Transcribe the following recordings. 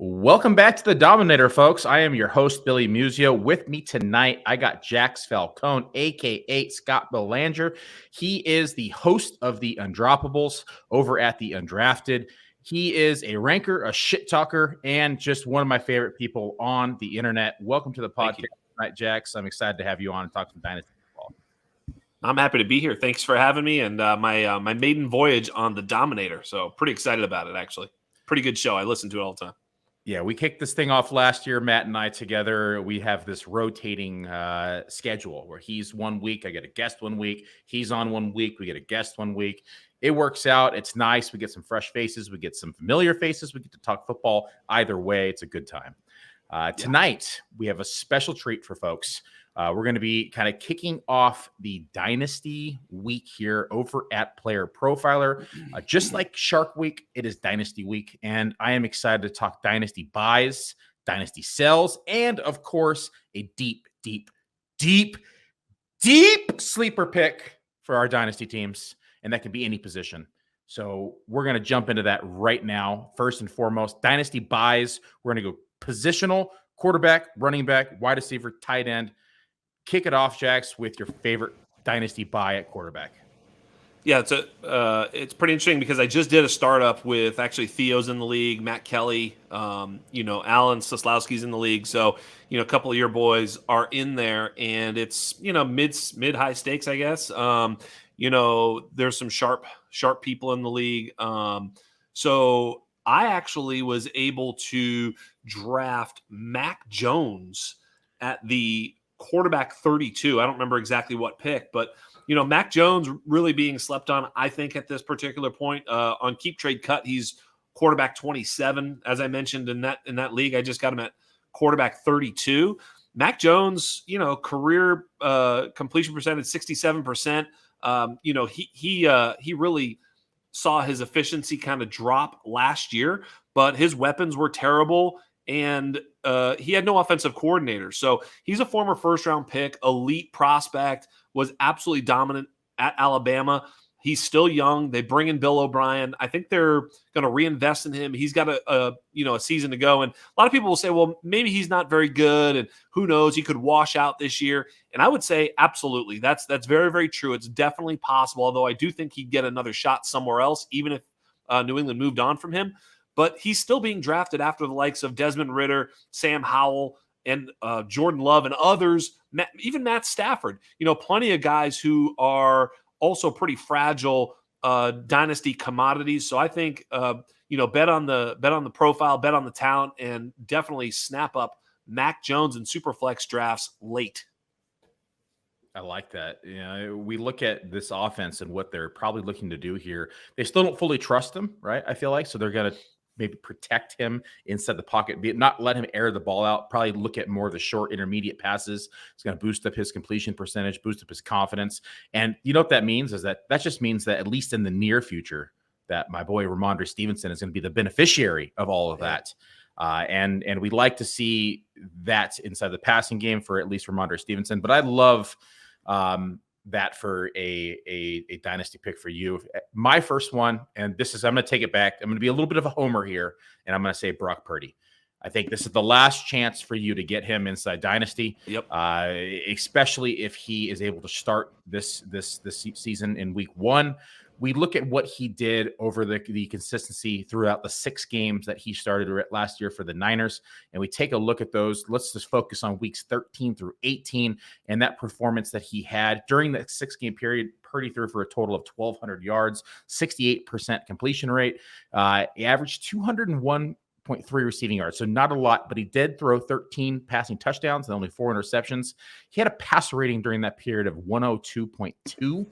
Welcome back to the Dominator, folks. I am your host, Billy Muzio. With me tonight, I got Jax Falcone, a.k.a. Scott Belanger. He is the host of the Undroppables over at the Undrafted. He is a ranker, a shit talker, and just one of my favorite people on the internet. Welcome to the podcast tonight, Jax. I'm excited to have you on and talk some Dynasty Football. I'm happy to be here. Thanks for having me, and my maiden voyage on the Dominator. So pretty excited about it, actually. Pretty good show. I listen to it all the time. Yeah, we kicked this thing off last year, Matt and I together. We have this rotating schedule where he's 1 week, I get a guest 1 week. He's on 1 week, we get a guest 1 week. It works out. It's nice. We get some fresh faces. We get some familiar faces. We get to talk football. Either way, it's a good time. Tonight, we have a special treat for folks. We're going to be kind of kicking off the Dynasty Week here over at Player Profiler. Just like Shark Week, it is Dynasty Week, and I am excited to talk Dynasty buys, Dynasty sells, and, of course, a deep sleeper pick for our Dynasty teams, and that can be any position. So we're going to jump into that right now. First and foremost, Dynasty buys. We're going to go positional, quarterback, running back, wide receiver, tight end. Kick it off, Jax, with your favorite Dynasty buy at quarterback. Yeah, it's pretty interesting because I just did a startup with actually Theo's in the league, Matt Kelly, Alan Soslowski's in the league. So, a couple of your boys are in there, and it's, mid-high stakes, I guess. There's some sharp people in the league. So I actually was able to draft Mac Jones at the quarterback 32. I don't remember exactly what pick, but Mac Jones really being slept on, I think, at this particular point. On Keep Trade Cut, he's quarterback 27. As I mentioned in that league, I just got him at quarterback 32. Mac Jones, career completion percentage 67%. He really saw his efficiency kind of drop last year, but his weapons were terrible. And he had no offensive coordinator. So he's a former first-round pick, elite prospect, was absolutely dominant at Alabama. He's still young. They bring in Bill O'Brien. I think they're going to reinvest in him. He's got a season to go. And a lot of people will say, well, maybe he's not very good, and who knows, he could wash out this year. And I would say absolutely. That's very, very true. It's definitely possible, although I do think he'd get another shot somewhere else, even if New England moved on from him. But he's still being drafted after the likes of Desmond Ridder, Sam Howell, and Jordan Love and others, even Matt Stafford. Plenty of guys who are also pretty fragile dynasty commodities. So I think bet on the profile, bet on the talent, and definitely snap up Mac Jones in Superflex drafts late. I like that. We look at this offense and what they're probably looking to do here. They still don't fully trust him, right? I feel like. So they're going to maybe protect him inside the pocket, not let him air the ball out, probably look at more of the short intermediate passes. It's going to boost up his completion percentage, boost up his confidence. And you know what that means is that just means that at least in the near future, that my boy Ramondre Stevenson is going to be the beneficiary of all of that. And we like to see that inside the passing game for at least Ramondre Stevenson. But I love that for a dynasty pick for you. My first one, and I'm going to take it back. I'm going to be a little bit of a homer here, and I'm going to say Brock Purdy. I think this is the last chance for you to get him inside dynasty. Yep. Especially if he is able to start this season in week 1. We look at what he did over the consistency throughout the 6 games that he started last year for the Niners, and we take a look at those. Let's just focus on weeks 13 through 18 and that performance that he had during that 6-game period. Purdy threw for a total of 1,200 yards, 68% completion rate. He averaged 201.3 receiving yards, so not a lot, but he did throw 13 passing touchdowns and only 4 interceptions. He had a passer rating during that period of 102.2.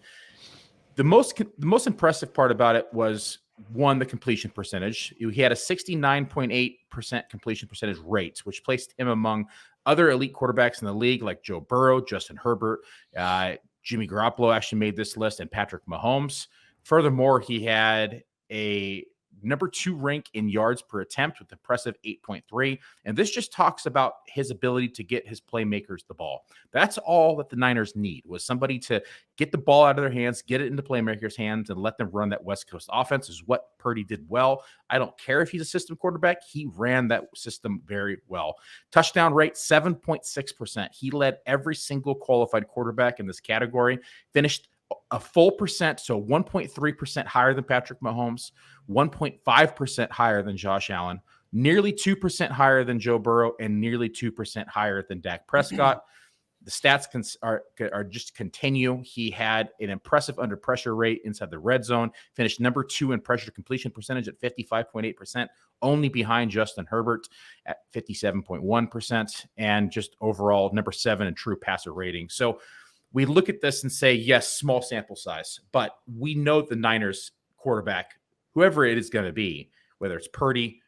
The most impressive part about it was, one, the completion percentage. He had a 69.8% completion percentage rate, which placed him among other elite quarterbacks in the league like Joe Burrow, Justin Herbert, Jimmy Garoppolo actually made this list, and Patrick Mahomes. Furthermore, he had a number 2 rank in yards per attempt with impressive 8.3. And this just talks about his ability to get his playmakers the ball. That's all that the Niners need, was somebody to get the ball out of their hands, get it into playmakers' hands, and let them run that West Coast offense, is what Purdy did well. I don't care if he's a system quarterback. He ran that system very well. Touchdown rate, 7.6%. He led every single qualified quarterback in this category, finished a full percent, so 1.3% higher than Patrick Mahomes, 1.5% higher than Josh Allen, nearly 2% higher than Joe Burrow, and nearly 2% higher than Dak Prescott. The stats are just continue. He had an impressive under pressure rate inside the red zone, finished number 2 in pressure completion percentage at 55.8%, only behind Justin Herbert at 57.1%, and just overall number 7 in true passer rating. So we look at this and say, yes, small sample size, but we know the Niners quarterback, whoever it is going to be, whether it's Purdy,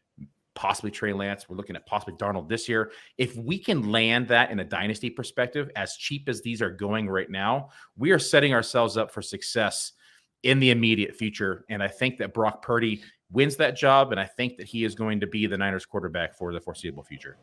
possibly Trey Lance, we're looking at possibly Darnold this year. If we can land that in a dynasty perspective, as cheap as these are going right now, we are setting ourselves up for success in the immediate future. And I think that Brock Purdy wins that job, and I think that he is going to be the Niners quarterback for the foreseeable future.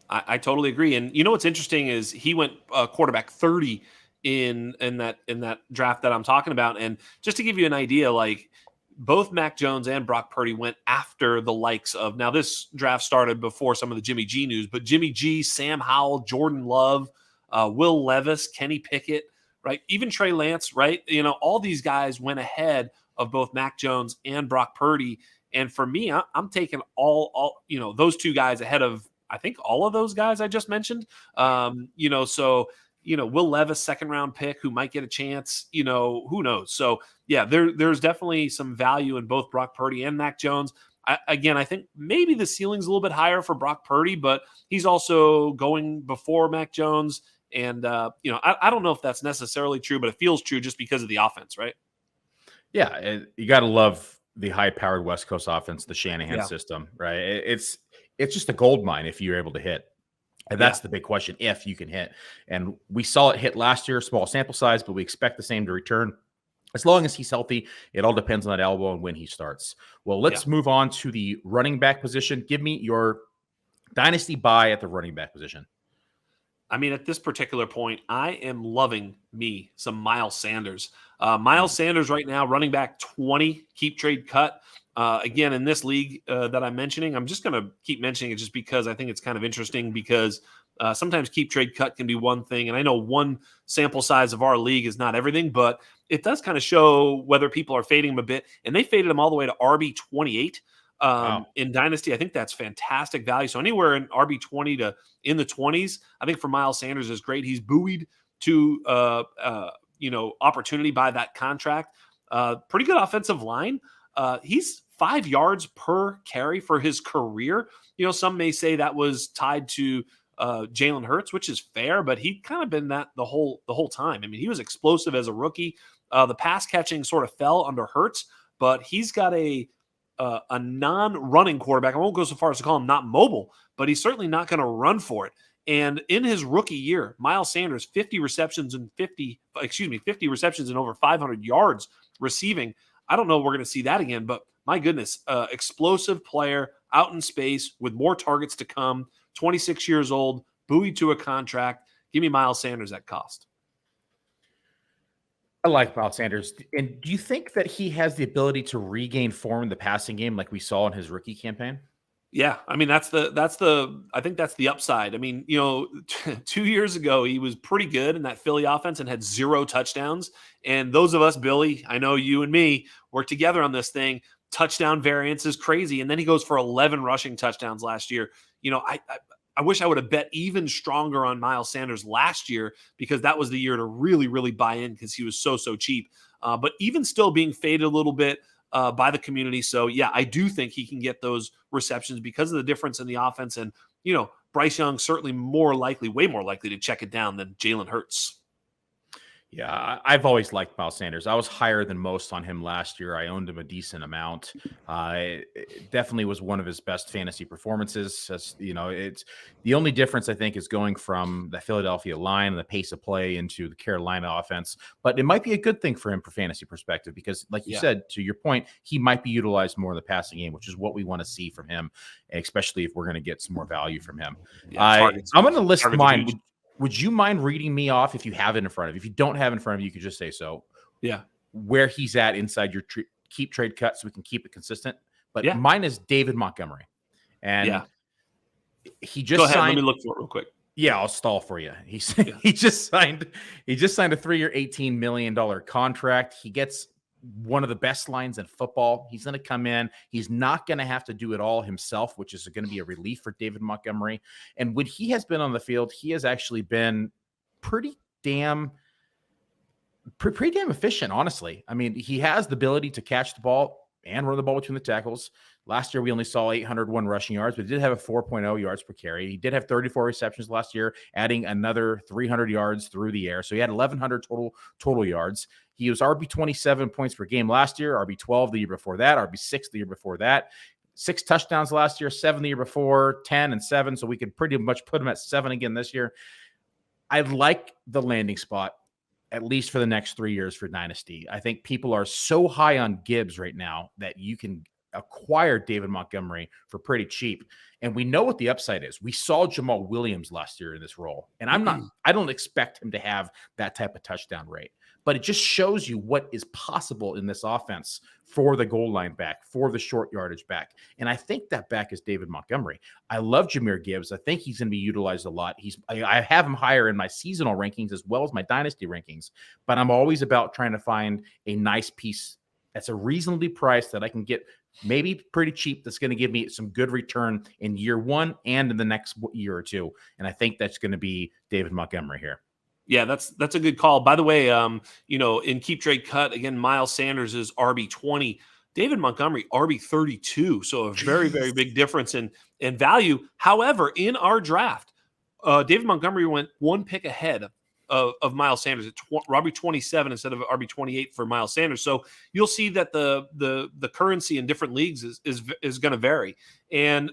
I totally agree. And you know what's interesting is he went quarterback 30 in that draft that I'm talking about. And just to give you an idea, like both Mac Jones and Brock Purdy went after the likes of, now this draft started before some of the Jimmy G news, but Jimmy G, Sam Howell, Jordan Love, Will Levis, Kenny Pickett, right? Even Trey Lance, right? You know, all these guys went ahead of both Mac Jones and Brock Purdy. And for me, I'm taking all, you know, those 2 guys ahead of, I think, all of those guys I just mentioned. You know, so, you know, Will Levis, 2nd round pick, who might get a chance, you know, who knows? So yeah, there's definitely some value in both Brock Purdy and Mac Jones. I think maybe the ceiling's a little bit higher for Brock Purdy, but he's also going before Mac Jones. And, you know, I don't know if that's necessarily true, but it feels true just because of the offense, right? Yeah. You got to love the high powered West Coast offense, the Shanahan system, right? It's just a gold mine if you're able to hit. And that's the big question, if you can hit. And we saw it hit last year, small sample size, but we expect the same to return. As long as he's healthy, it all depends on that elbow and when he starts. Well, let's move on to the running back position. Give me your dynasty buy at the running back position. I mean, at this particular point, I am loving me some Miles Sanders. Miles Sanders right now, running back 20, keep trade cut. Again, in this league that I'm mentioning, I'm just going to keep mentioning it just because I think it's kind of interesting, because sometimes keep trade cut can be one thing. And I know one sample size of our league is not everything, but it does kind of show whether people are fading him a bit. And they faded him all the way to RB 28 in Dynasty. I think that's fantastic value. So anywhere in RB 20 to in the 20s, I think for Miles Sanders is great. He's buoyed to opportunity by that contract. Pretty good offensive line. He's 5 yards per carry for his career. You know, some may say that was tied to Jalen Hurts, which is fair, but he'd kind of been that the whole time. I mean, he was explosive as a rookie. The pass catching sort of fell under Hurts, but he's got a non-running quarterback. I won't go so far as to call him not mobile, but he's certainly not going to run for it. And in his rookie year, Miles Sanders, 50 receptions and over 500 yards receiving. I don't know if we're going to see that again, but my goodness, explosive player out in space with more targets to come, 26 years old, buoyed to a contract. Give me Miles Sanders at cost. I like Miles Sanders. And do you think that he has the ability to regain form in the passing game like we saw in his rookie campaign? Yeah, I mean, I think that's the upside. I mean, 2 years ago, he was pretty good in that Philly offense and had 0 touchdowns. And those of us, Billy, I know you and me, work together on this thing. Touchdown variance is crazy. And then he goes for 11 rushing touchdowns last year. I wish I would have bet even stronger on Miles Sanders last year, because that was the year to really, really buy in, because he was so cheap. But even still being faded a little bit by the community. So, yeah, I do think he can get those receptions because of the difference in the offense. And, Bryce Young certainly way more likely to check it down than Jalen Hurts. Yeah, I've always liked Miles Sanders. I was higher than most on him last year. I owned him a decent amount. It definitely was one of his best fantasy performances. As, it's the only difference I think is going from the Philadelphia line and the pace of play into the Carolina offense. But it might be a good thing for him for fantasy perspective because, like you said, to your point, he might be utilized more in the passing game, which is what we want to see from him, especially if we're going to get some more value from him. I'm going to list mine. Would you mind reading me off if you have it in front of you? If you don't have it in front of you, you could just say so. Yeah. Where he's at inside your keep trade cut so we can keep it consistent. But mine is David Montgomery. And he just Go ahead, signed. Let me look for it real quick. Yeah, I'll stall for you. He just signed a 3-year, $18 million contract. He gets one of the best lines in football. He's going to come in. He's not going to have to do it all himself, which is going to be a relief for David Montgomery. And when he has been on the field, he has actually been pretty damn efficient, honestly. I mean, he has the ability to catch the ball and run the ball between the tackles. Last year, we only saw 801 rushing yards, but he did have a 4.0 yards per carry. He did have 34 receptions last year, adding another 300 yards through the air. So he had 1,100 total yards. He was RB27 points per game last year, RB12 the year before that, RB6 the year before that. 6 touchdowns last year, 7 the year before, 10 and 7. So we could pretty much put him at 7 again this year. I like the landing spot, at least for the next 3 years for Dynasty. I think people are so high on Gibbs right now that you can acquire David Montgomery for pretty cheap. And we know what the upside is. We saw Jamal Williams last year in this role. And I don't expect him to have that type of touchdown rate, but it just shows you what is possible in this offense for the goal line back, for the short yardage back. And I think that back is David Montgomery. I love Jahmyr Gibbs. I think he's going to be utilized a lot. I have him higher in my seasonal rankings as well as my dynasty rankings, but I'm always about trying to find a nice piece that's a reasonably priced that I can get maybe pretty cheap, that's going to give me some good return in year one and in the next year or two. And I think that's going to be David Montgomery here. Yeah, that's a good call. By the way, in Keep Trade Cut, again, Miles Sanders is RB20, David Montgomery RB32. So a very, very big difference in value. However, in our draft, David Montgomery went one pick ahead of Miles Sanders at RB27 instead of RB28 for Miles Sanders. So you'll see that the currency in different leagues is going to vary. And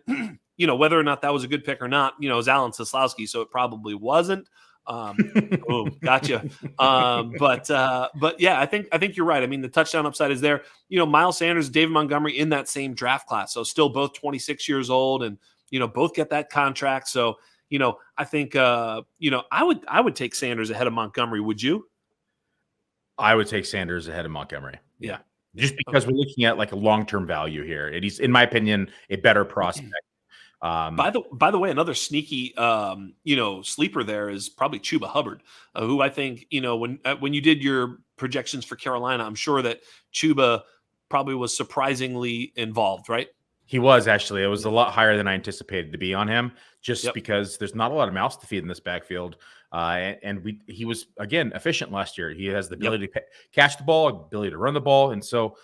whether or not that was a good pick or not, is Alan Seslowski, so it probably wasn't. Gotcha. But yeah, I think you're right. I mean, the touchdown upside is there. Miles Sanders, David Montgomery in that same draft class, so still both 26 years old, and both get that contract. So I think I would take Sanders ahead of Montgomery. Would you? I would take Sanders ahead of Montgomery. Yeah, just because we're looking at like a long-term value here, and he's, in my opinion, a better prospect. By the way, another sneaky, sleeper there is probably Chuba Hubbard, who I think, when you did your projections for Carolina, I'm sure that Chuba probably was surprisingly involved, right? He was actually. It was a lot higher than I anticipated to be on him, just because there's not a lot of mouths to feed in this backfield. He was, again, efficient last year. He has the ability to catch the ball, ability to run the ball, and so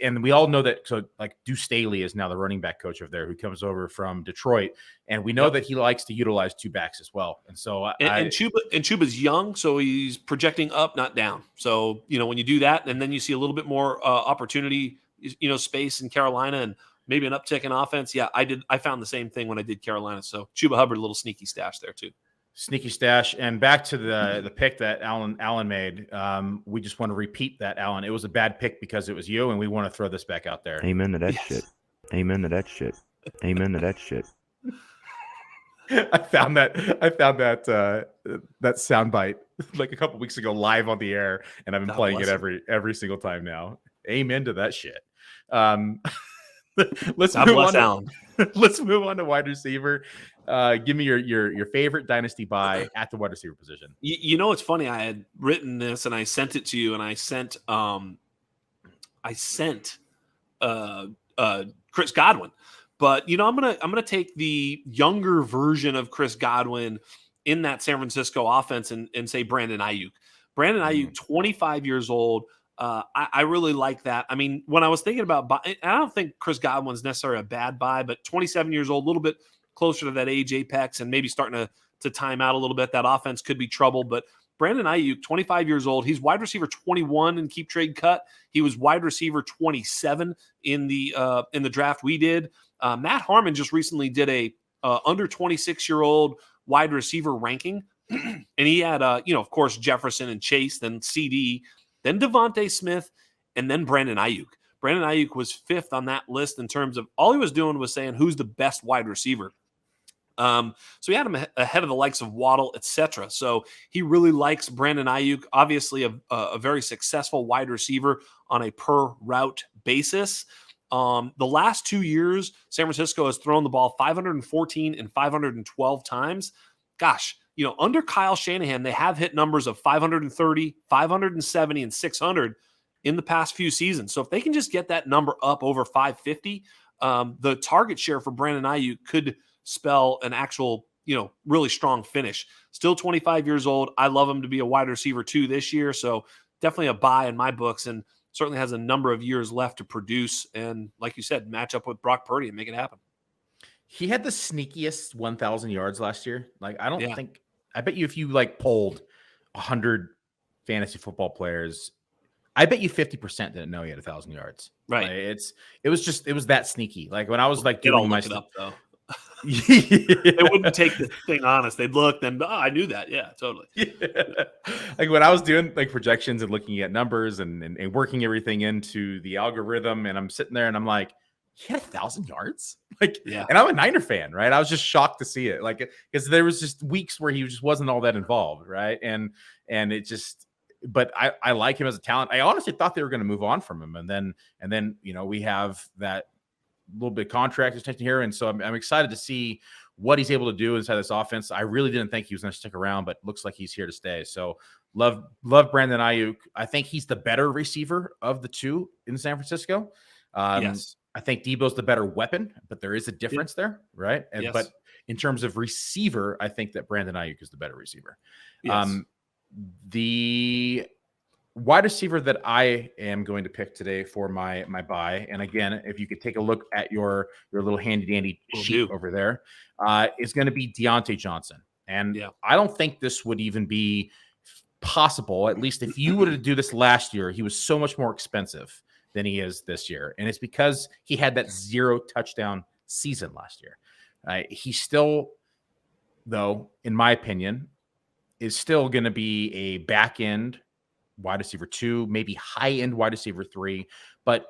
and we all know that. So like Deuce Staley is now the running back coach over there, who comes over from Detroit, and we know that he likes to utilize two backs as well. And so Chuba's young, so he's projecting up, not down. So when you do that, and then you see a little bit more opportunity, space in Carolina, and maybe an uptick in offense. Yeah, I found the same thing when I did Carolina. So Chuba Hubbard, a little sneaky stash there too. Sneaky stash. And back to the pick that Alan made. We just want to repeat that, Alan. It was a bad pick because it was you, and we want to throw this back out there. Amen to that shit. Amen to that shit. Amen to that shit. I found that soundbite like a couple weeks ago live on the air, and I've been playing it every single time now. Amen to that shit. Let's move on to wide receiver. Give me your favorite dynasty buy at the wide receiver position. It's funny. I had written this and I sent it to you, and I sent Chris Godwin. But I'm gonna take the younger version of Chris Godwin in that San Francisco offense and say Brandon Aiyuk. Brandon Aiyuk, 25 years old. I really like that. I mean, when I was thinking about I don't think Chris Godwin's necessarily a bad buy, but 27 years old, a little bit closer to that age apex, and maybe starting to time out a little bit. That offense could be troubled, but Brandon Aiyuk, 25 years old. He's wide receiver 21 in keep trade cut. He was wide receiver 27 in the draft we did. Matt Harmon just recently did a under 26-year-old wide receiver ranking. And he had, of course, Jefferson and Chase, then CD, then Devontae Smith, and then Brandon Aiyuk. Brandon Aiyuk was 5th on that list in terms of all he was doing was saying who's the best wide receiver. So he had him ahead of the likes of Waddle, etc. So he really likes Brandon Aiyuk, obviously a very successful wide receiver on a per route basis. The last 2 years, San Francisco has thrown the ball 514 and 512 times. Gosh, under Kyle Shanahan, they have hit numbers of 530, 570, and 600 in the past few seasons. So if they can just get that number up over 550, the target share for Brandon Aiyuk could spell an actual, really strong finish. Still 25 years old. I love him to be a wide receiver 2 this year. So definitely a buy in my books, and certainly has a number of years left to produce. And like you said, match up with Brock Purdy and make it happen. He had the sneakiest 1,000 yards last year. Like, I bet you if you polled 100 fantasy football players, I bet you 50% didn't know he had 1,000 yards. Right. Like, it was that sneaky. Like when I was doing my stuff, though. They wouldn't take the thing honest. They'd look, then I knew that. Yeah, totally. Yeah. Like when I was doing projections and looking at numbers and working everything into the algorithm, and I'm sitting there and I'm like, he had 1,000 yards. And I'm a Niner fan, right? I was just shocked to see it, because there was just weeks where he just wasn't all that involved, right? And it just, but I like him as a talent. I honestly thought they were going to move on from him, and then we have that little bit of contract extension here, and so I'm excited to see what he's able to do inside this offense. I really didn't think he was going to stick around, but looks like he's here to stay. So love Brandon Aiyuk. I think he's the better receiver of the two in San Francisco. Yes. I think Debo's the better weapon, but there is a difference there, right? But in terms of receiver, I think that Brandon Aiyuk is the better receiver. Yes. The wide receiver that I am going to pick today for my buy, and again, if you could take a look at your little handy dandy sheet over there, is going to be Diontae Johnson. And I don't think this would even be possible. At least if you were to do this last year, he was so much more expensive than he is this year. And it's because he had that 0 touchdown season last year. He still, though, in my opinion, is still going to be a back end wide receiver 2, maybe high end wide receiver 3, but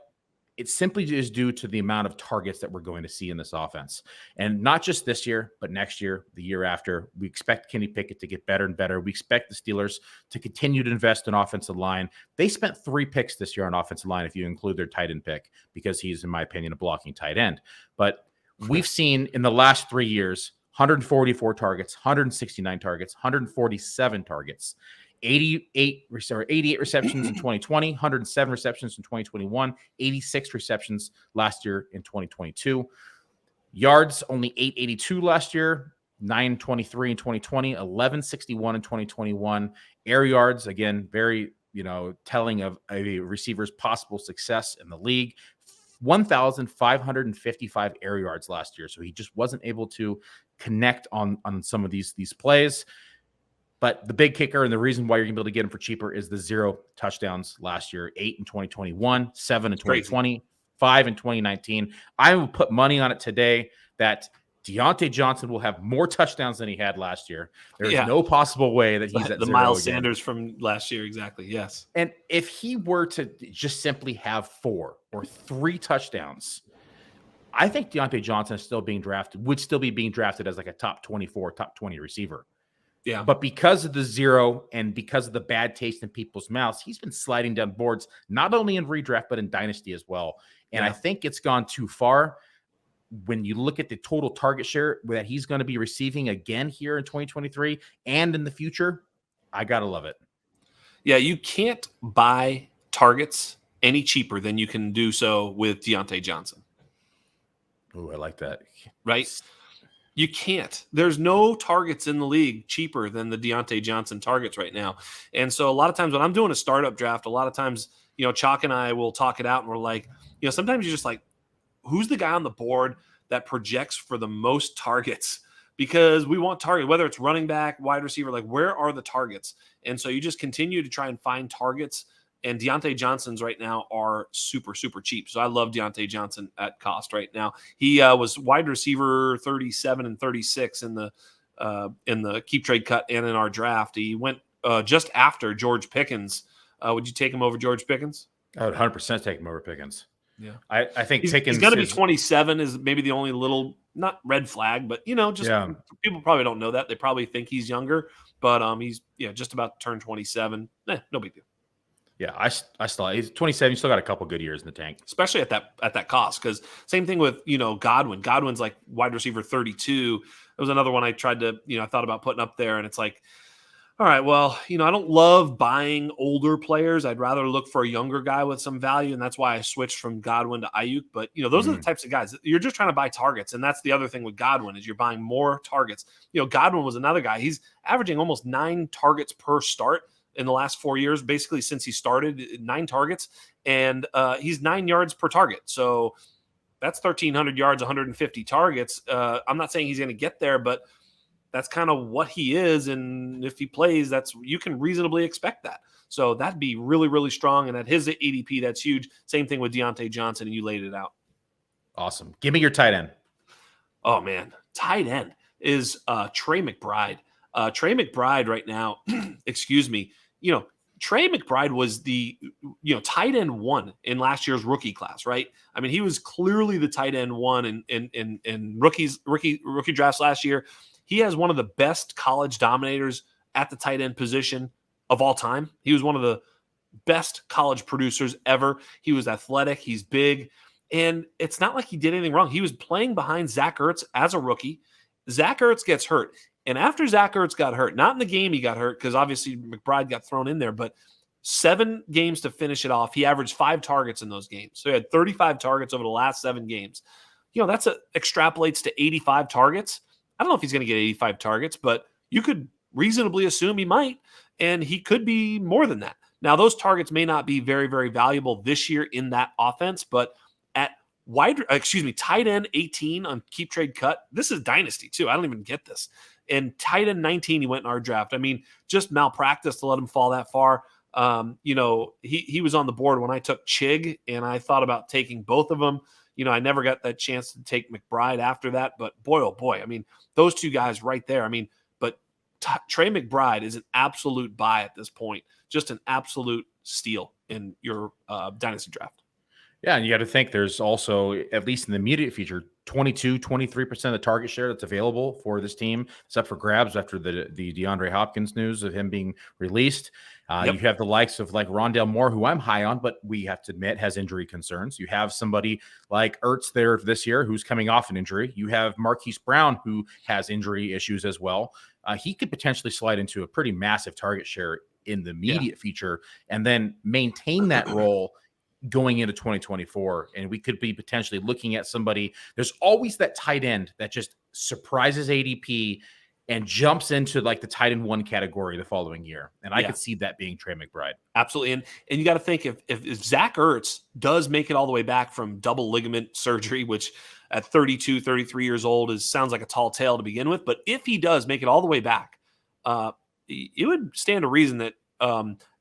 it simply is due to the amount of targets that we're going to see in this offense. And not just this year, but next year, the year after. We expect Kenny Pickett to get better and better. We expect the Steelers to continue to invest in offensive line. They spent 3 picks this year on offensive line, if you include their tight end pick, because he's, in my opinion, a blocking tight end. But we've seen in the last 3 years, 144 targets, 169 targets, 147 targets. 88 receptions in 2020, 107 receptions in 2021, 86 receptions last year in 2022. Yards, only 882 last year, 923 in 2020, 1161 in 2021. Air yards, again, very, telling of a receiver's possible success in the league. 1,555 air yards last year. So he just wasn't able to connect on some of these plays. But the big kicker and the reason why you're going to be able to get him for cheaper is the 0 touchdowns last year, 8 in 2021, 7 in 2020, 5 in 2019. I will put money on it today that Diontae Johnson will have more touchdowns than he had last year. There is no possible way that he's at the 0 Miles again. Sanders from last year. Exactly. Yes. And if he were to just simply have 4 or 3 touchdowns, I think Diontae Johnson is would still be being drafted as like a top 24, top 20 receiver. Yeah. But because of the 0 and because of the bad taste in people's mouths, he's been sliding down boards, not only in redraft, but in Dynasty as well. And I think it's gone too far. When you look at the total target share that he's going to be receiving again here in 2023 and in the future, I got to love it. Yeah, you can't buy targets any cheaper than you can do so with Diontae Johnson. Oh, I like that. Right? You can't. There's no targets in the league cheaper than the Diontae Johnson targets right now. And so a lot of times when I'm doing a startup draft, a lot of times, Chalk and I will talk it out and we're like, sometimes you're just like, who's the guy on the board that projects for the most targets because we want target, whether it's running back, wide receiver, like where are the targets? And so you just continue to try and find targets. And Diontae Johnson's right now are super, super cheap. So I love Diontae Johnson at cost right now. He was wide receiver 37 and 36 in the keep trade cut and in our draft. He went just after George Pickens. Would you take him over George Pickens? I would 100% take him over Pickens. Yeah, I think Pickens. He's going to be 27 is maybe the only little, not red flag, but people probably don't know that. They probably think he's younger, but he's just about to turn 27. No big deal. Yeah, I still, he's 27. He's still got a couple good years in the tank, especially at that cost. Because same thing with Godwin. Godwin's like wide receiver 32. It was another one I tried to I thought about putting up there, and it's like, all right, well, I don't love buying older players. I'd rather look for a younger guy with some value, and that's why I switched from Godwin to Aiyuk. But those are the types of guys you're just trying to buy targets, and that's the other thing with Godwin is you're buying more targets. Godwin was another guy. He's averaging almost 9 targets per start in the last 4 years, basically since he started, 9 targets, and he's 9 yards per target. So that's 1,300 yards, 150 targets. I'm not saying he's going to get there, but that's kind of what he is. And if he plays, you can reasonably expect that. So that'd be really, really strong. And at his ADP, that's huge. Same thing with Diontae Johnson, and you laid it out. Awesome. Give me your tight end. Oh, man. Tight end is Trey McBride. Trey McBride right now, excuse me, Trey McBride was the tight end 1 in last year's rookie class, right? I mean, he was clearly the tight end 1 in rookie drafts last year. He has one of the best college dominators at the tight end position of all time. He was one of the best college producers ever. He was athletic. He's big. And it's not like he did anything wrong. He was playing behind Zach Ertz as a rookie. Zach Ertz gets hurt. And after Zach Ertz got hurt, not in the game he got hurt because obviously McBride got thrown in there, but 7 games to finish it off. He averaged 5 targets in those games. So he had 35 targets over the last 7 games. That's extrapolates to 85 targets. I don't know if he's going to get 85 targets, but you could reasonably assume he might, and he could be more than that. Now, those targets may not be very, very valuable this year in that offense, but at tight end 18 on keep trade cut, this is dynasty too. I don't even get this. And tight end 19, he went in our draft. I mean, just malpractice to let him fall that far. He was on the board when I took Chig, and I thought about taking both of them. I never got that chance to take McBride after that, but boy, oh boy. I mean, those 2 guys right there. I mean, but Trey McBride is an absolute buy at this point, just an absolute steal in your dynasty draft. Yeah, and you got to think there's also, at least in the immediate future, 23% of the target share that's available for this team. It's up for grabs after the DeAndre Hopkins news of him being released. You have the likes of like Rondale Moore, who I'm high on, but we have to admit has injury concerns. You have somebody like Ertz there this year who's coming off an injury. You have Marquise Brown, who has injury issues as well. He could potentially slide into a pretty massive target share in the immediate future and then maintain that role going into 2024. And we could be potentially looking at somebody. There's always that tight end that just surprises ADP and jumps into like the tight end 1 category the following year. And I could see that being Trey McBride. Absolutely. And you got to think if Zach Ertz does make it all the way back from double ligament surgery, which at 32, 33 years old sounds like a tall tale to begin with. But if he does make it all the way back, it would stand to reason that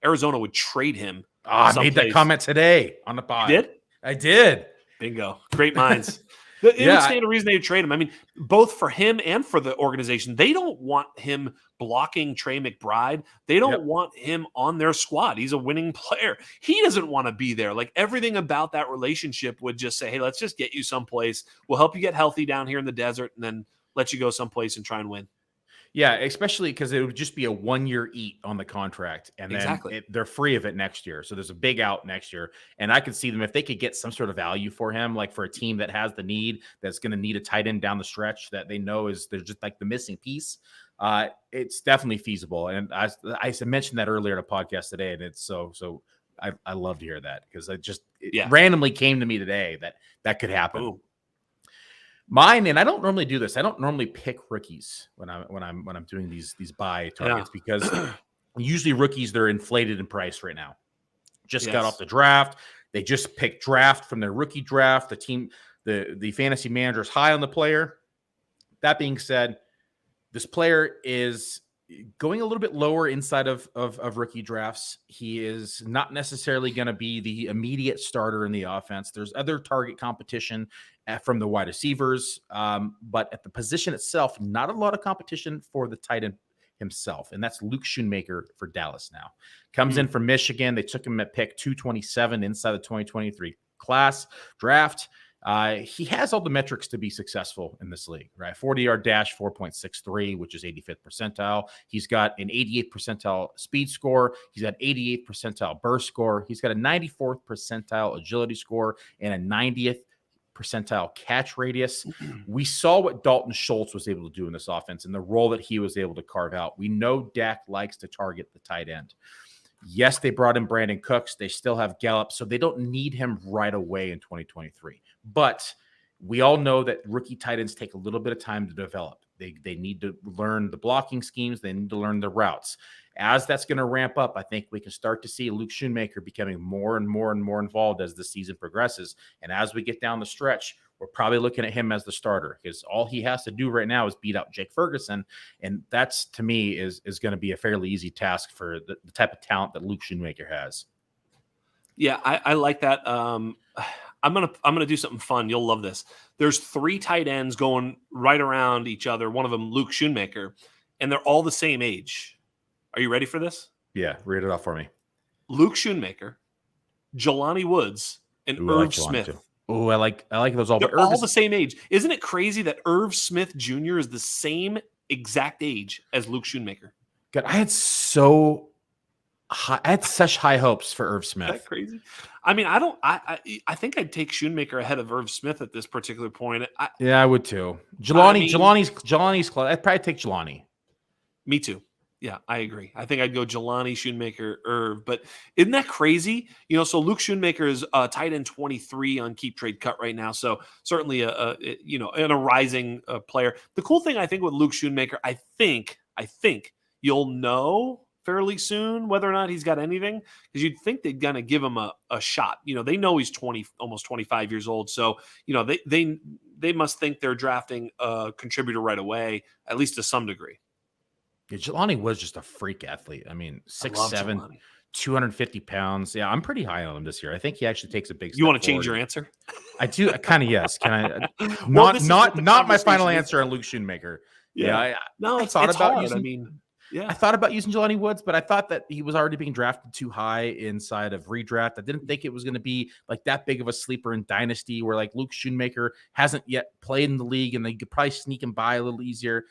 Arizona would trade him. I made that comment today on the pod. You did? I did. Bingo. Great minds. It would stand to reason they would trade him. I mean, both for him and for the organization. They don't want him blocking Trey McBride. They don't want him on their squad. He's a winning player. He doesn't want to be there. Like everything about that relationship would just say, hey, let's just get you someplace. We'll help you get healthy down here in the desert and then let you go someplace and try and win. Yeah, especially because it would just be a 1-year eat on the contract, and then they're free of it next year. So there's a big out next year, and I could see them if they could get some sort of value for him, like for a team that has the need, that's going to need a tight end down the stretch that they know is they're just like the missing piece. It's definitely feasible, and I mentioned that earlier in a podcast today, and it's so I love to hear that because it randomly came to me today that could happen. Ooh. Mine, and I don't normally do this. I don't normally pick rookies when I'm doing these buy targets because usually rookies, they're inflated in price right now. Just got off the draft. They just picked draft from their rookie draft. The team, the fantasy manager is high on the player. That being said, This player is going a little bit lower inside of rookie drafts. He is not necessarily going to be the immediate starter in the offense. There's other target competition from the wide receivers, but at the position itself, not a lot of competition for the tight end himself, and that's Luke Shoonmaker for Dallas now. Comes in from Michigan. They took him at pick 227 inside the 2023 class draft. He has all the metrics to be successful in this league, right? 40-yard dash, 4.63, which is 85th percentile. He's got an 88th percentile speed score. He's got 88th percentile burst score. He's got a 94th percentile agility score and a 90th percentile catch radius. We saw what Dalton Schultz was able to do in this offense and the role that he was able to carve out. We know Dak likes to target the tight end. Yes, they brought in Brandon Cooks. They still have Gallup, so they don't need him right away in 2023. But we all know that rookie tight ends take a little bit of time to develop. They need to learn the blocking schemes. They need to learn the routes. As that's going to ramp up, I think we can start to see Luke Shoonmaker becoming more and more and more involved as the season progresses. And as we get down the stretch, we're probably looking at him as the starter because all he has to do right now is beat out Jake Ferguson. And that's, to me, is going to be a fairly easy task for the type of talent that Luke Shoonmaker has. Yeah, I like that. I'm gonna do something fun. You'll love this. There's 3 tight ends going right around each other. One of them, Luke Shoonmaker, and they're all the same age. Are you ready for this? Yeah, read it off for me. Luke Shoonmaker, Jelani Woods, and Irv Smith. Oh, I like those all. They're but all the same age. Isn't it crazy that Irv Smith Jr. is the same exact age as Luke Shoonmaker? God, I had such high hopes for Irv Smith. Isn't that crazy? I mean, I think I'd take Shoonmaker ahead of Irv Smith at this particular point. Yeah, I would too. Jelani's close. I'd probably take Jelani. Me too. Yeah, I agree. I think I'd go Jelani, Shoonmaker, Irv. But isn't that crazy? So Luke Shoonmaker is tight end 23 on Keep Trade Cut right now. So certainly a rising player. The cool thing I think with Luke Shoonmaker, I think you'll know fairly soon whether or not he's got anything, because you'd think they're gonna give him a shot. They know he's 20, almost 25 years old. So they must think they're drafting a contributor right away, at least to some degree. Yeah, Jelani was just a freak athlete. I mean, 6'7", 250 pounds. Yeah, I'm pretty high on him this year. I think he actually takes a big step. You want to change your answer? I do. Kind of, yes. Can I? Not my final answer on Luke Shoonmaker. Yeah. I thought about hard. I thought about using Jelani Woods, but I thought that he was already being drafted too high inside of redraft. I didn't think it was going to be like that big of a sleeper in Dynasty where like Luke Shoonmaker hasn't yet played in the league and they could probably sneak him by a little easier.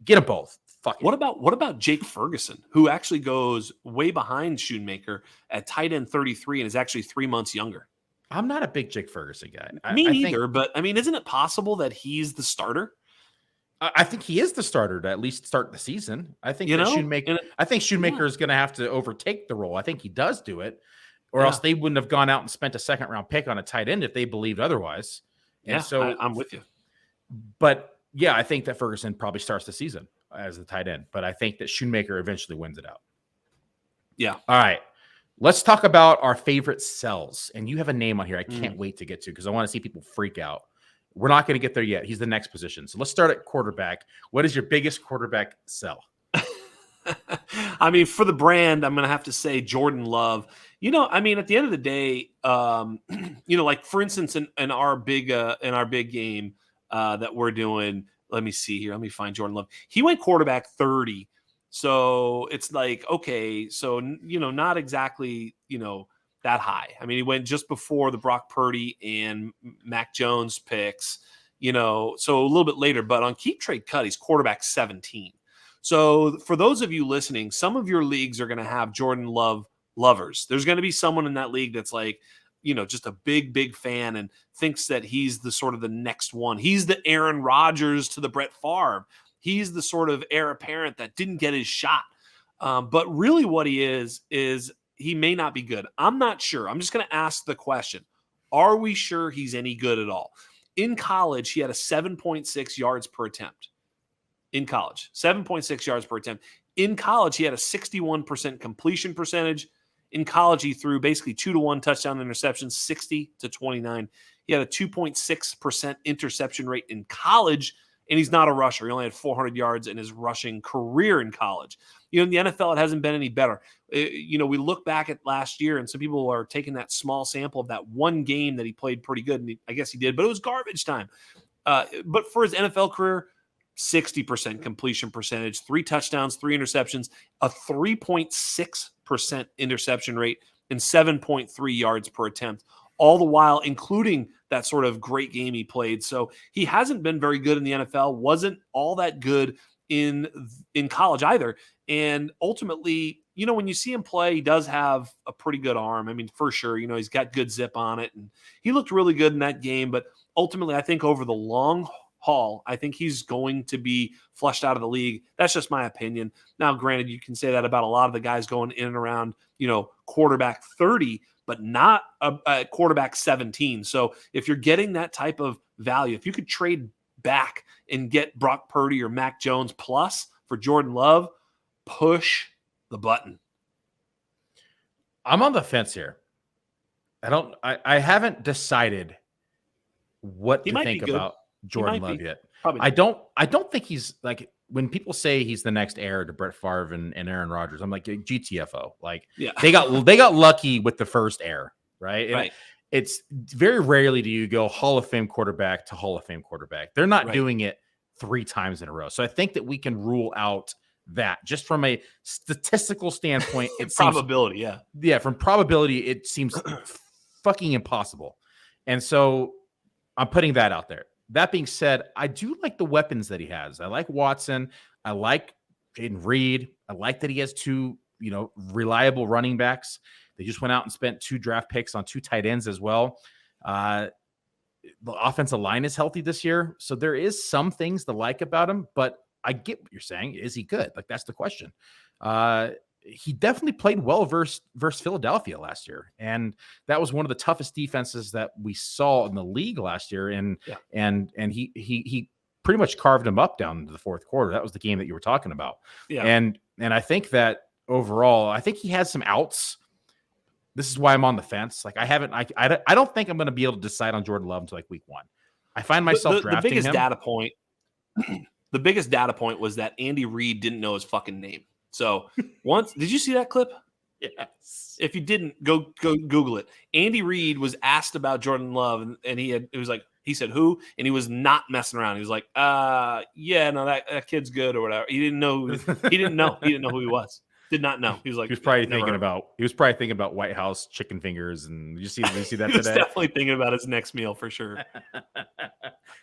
Get them both. Fuck it. What about Jake Ferguson, who actually goes way behind Shoonmaker at tight end 33 and is actually 3 months younger? I'm not a big Jake Ferguson guy. Me neither, but I mean, isn't it possible that he's the starter? I think he is the starter to at least start the season. I think Shoonmaker is going to have to overtake the role. I think he does do it, or else they wouldn't have gone out and spent a second round pick on a tight end if they believed otherwise. And so I'm with you. But yeah, I think that Ferguson probably starts the season as the tight end, but I think that Shoonmaker eventually wins it out. Yeah. All right. Let's talk about our favorite sells. And you have a name on here I can't wait to get to because I want to see people freak out. We're not going to get there yet. He's the next position. So let's start at quarterback. What is your biggest quarterback sell? I mean, for the brand, I'm going to have to say Jordan Love. I mean, at the end of the day, like for instance, in our big game that we're doing, let me see here. Let me find Jordan Love. He went quarterback 30. So it's like, okay, so, not exactly, that high. I mean, he went just before the Brock Purdy and Mac Jones picks, so a little bit later. But on Keep Trade Cut, he's quarterback 17. So for those of you listening, some of your leagues are going to have Jordan Love lovers. There's going to be someone in that league that's like, just a big fan and thinks that he's the sort of the next one. He's the Aaron Rodgers to the Brett Favre. He's the sort of heir apparent that didn't get his shot. But really what he is he may not be good. I'm not sure. I'm just going to ask the question. Are we sure he's any good at all? In college, he had a 7.6 yards per attempt. In college, 7.6 yards per attempt. In college, he had a 61% completion percentage. In college, he threw basically 2-to-1 touchdown interceptions, 60-29. He had a 2.6% interception rate in college and he's not a rusher. He only had 400 yards in his rushing career in college. In the NFL, it hasn't been any better. We look back at last year, and some people are taking that small sample of that one game that he played pretty good, and I guess he did, but it was garbage time. But for his NFL career, 60% completion percentage, 3 touchdowns, 3 interceptions, a 3.6% interception rate, and 7.3 yards per attempt, all the while including that sort of great game he played. So he hasn't been very good in the NFL, wasn't all that good in college either. And ultimately, when you see him play, he does have a pretty good arm. I mean, for sure, he's got good zip on it, and he looked really good in that game. But ultimately, I think over the long haul, I think he's going to be flushed out of the league. That's just my opinion. Now, granted, you can say that about a lot of the guys going in and around, quarterback 30, but not a quarterback 17. So if you're getting that type of value, if you could trade back and get Brock Purdy or Mac Jones plus for Jordan Love, push the button. I'm on the fence here. I haven't decided what to think about Jordan Love yet. I don't think he's like, when people say he's the next heir to Brett Favre and Aaron Rodgers, I'm like, GTFO. Like, yeah. they got lucky with the first heir, right? Right. It's very rarely do you go Hall of Fame quarterback to Hall of Fame quarterback. They're not doing it 3 times in a row. So I think that we can rule out that just from a statistical standpoint, it probability, from probability, it seems fucking impossible. And so I'm putting that out there. That being said, I do like the weapons that he has. I like Watson. I like Jaden Reed. I like that he has 2, reliable running backs. They just went out and spent 2 draft picks on 2 tight ends as well. The offensive line is healthy this year. So there is some things to like about him, but I get what you're saying. Is he good? Like, that's the question. He definitely played well versus Philadelphia last year. And that was one of the toughest defenses that we saw in the league last year. And he pretty much carved him up down into the 4th quarter. That was the game that you were talking about. Yeah. And I think that overall, I think he has some outs. This is why I'm on the fence. Like, I don't think I'm going to be able to decide on Jordan Love until like week 1. I find myself drafting the biggest him. data point. The biggest data point was that Andy Reid didn't know his fucking name. So did you see that clip? Yes. If you didn't, go Google it. Andy Reid was asked about Jordan Love, and he said who, and he was not messing around. He was like, yeah, no, that kid's good or whatever. He didn't know. He didn't know who he was. Did not know. He was like, he was probably thinking about White House chicken fingers. And did you see that he today? Was definitely thinking about his next meal for sure.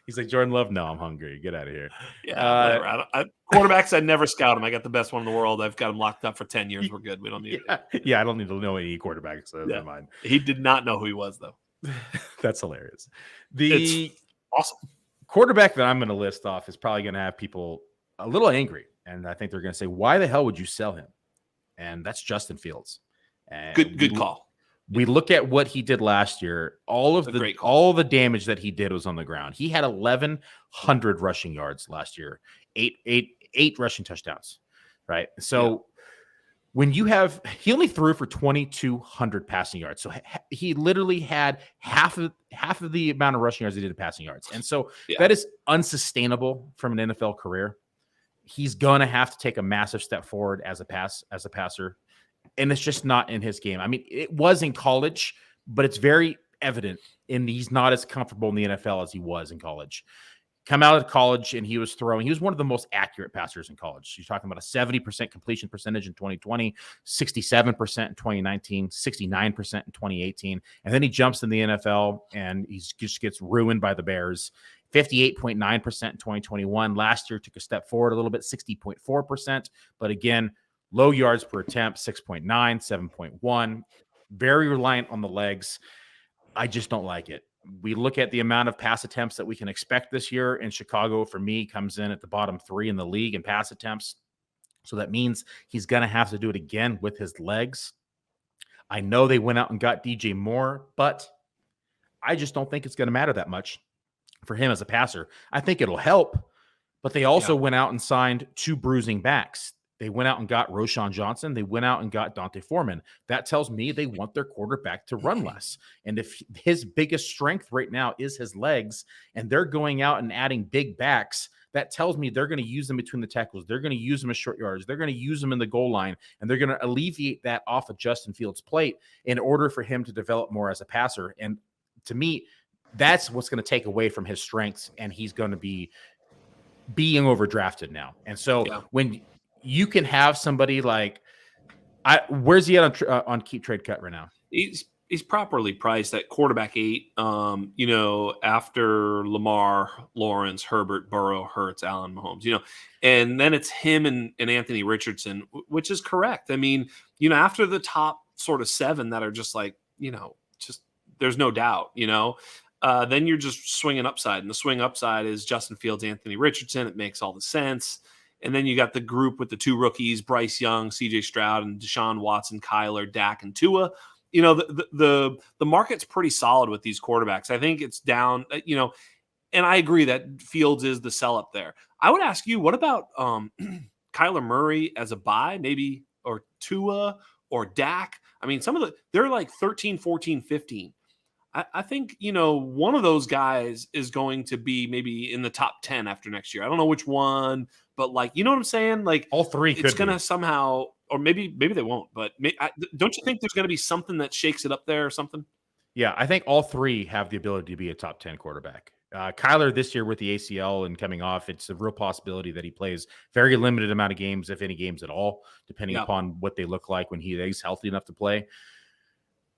He's like, Jordan Love, no, I'm hungry. Get out of here. Yeah, quarterbacks, I'd never scout him. I got the best one in the world. I've got him locked up for 10 years. We're good. We don't need it. Yeah, I don't need to know any quarterbacks. So never mind. He did not know who he was, though. That's hilarious. It's awesome. Quarterback that I'm going to list off is probably going to have people a little angry. And I think they're going to say, why the hell would you sell him? And that's Justin Fields. And good call. We look at what he did last year. All the damage that he did was on the ground. He had 1,100 rushing yards last year, eight rushing touchdowns, right? So when you have, he only threw for 2,200 passing yards. So he literally had half of the amount of rushing yards he did in passing yards. And so that is unsustainable from an NFL career. He's going to have to take a massive step forward as a passer. And it's just not in his game. I mean, it was in college, but it's very evident he's not as comfortable in the NFL as he was in college. Come out of college and he was one of the most accurate passers in college. You're talking about a 70% completion percentage in 2020, 67% in 2019, 69% in 2018. And then he jumps in the NFL and he just gets ruined by the Bears. 58.9% in 2021. Last year took a step forward a little bit, 60.4%. But again, low yards per attempt, 6.9, 7.1. Very reliant on the legs. I just don't like it. We look at the amount of pass attempts that we can expect this year, and Chicago, for me, comes in at the bottom 3 in the league in pass attempts. So that means he's going to have to do it again with his legs. I know they went out and got DJ Moore, but I just don't think it's going to matter that much for him as a passer. I think it'll help, but they also went out and signed 2 bruising backs. They went out and got Roschon Johnson. They went out and got Dante Foreman. That tells me they want their quarterback to run less. And if his biggest strength right now is his legs, and they're going out and adding big backs that tells me they're going to use them between the tackles. They're going to use them as short yards. They're going to use them in the goal line, and they're going to alleviate that off of Justin Fields' plate in order for him to develop more as a passer. And to me, that's what's going to take away from his strengths, and he's going to be being overdrafted now. And so when you can have somebody like, where's he at on keep trade cut right now? He's properly priced at quarterback 8. After Lamar, Lawrence, Herbert, Burrow, Hurts, Allen, Mahomes. And then it's him and Anthony Richardson, which is correct. I mean, after the top sort of 7 that are just like, just there's no doubt. Then you're just swinging upside, and the swing upside is Justin Fields, Anthony Richardson. It makes all the sense. And then you got the group with the 2 rookies, Bryce Young, CJ Stroud, and Deshaun Watson, Kyler, Dak, and Tua. The market's pretty solid with these quarterbacks. I think it's down, and I agree that Fields is the sell up there. I would ask you, what about Kyler Murray as a buy, maybe, or Tua or Dak? I mean, they're like 13, 14, 15. I think, one of those guys is going to be maybe in the top 10 after next year. I don't know which one, but you know what I'm saying? Like all 3 it's going to somehow, or maybe they won't, but don't you think there's going to be something that shakes it up there or something? Yeah, I think all 3 have the ability to be a top 10 quarterback. Kyler this year with the ACL and coming off, it's a real possibility that he plays very limited amount of games, if any games at all, depending upon what they look like when he is healthy enough to play.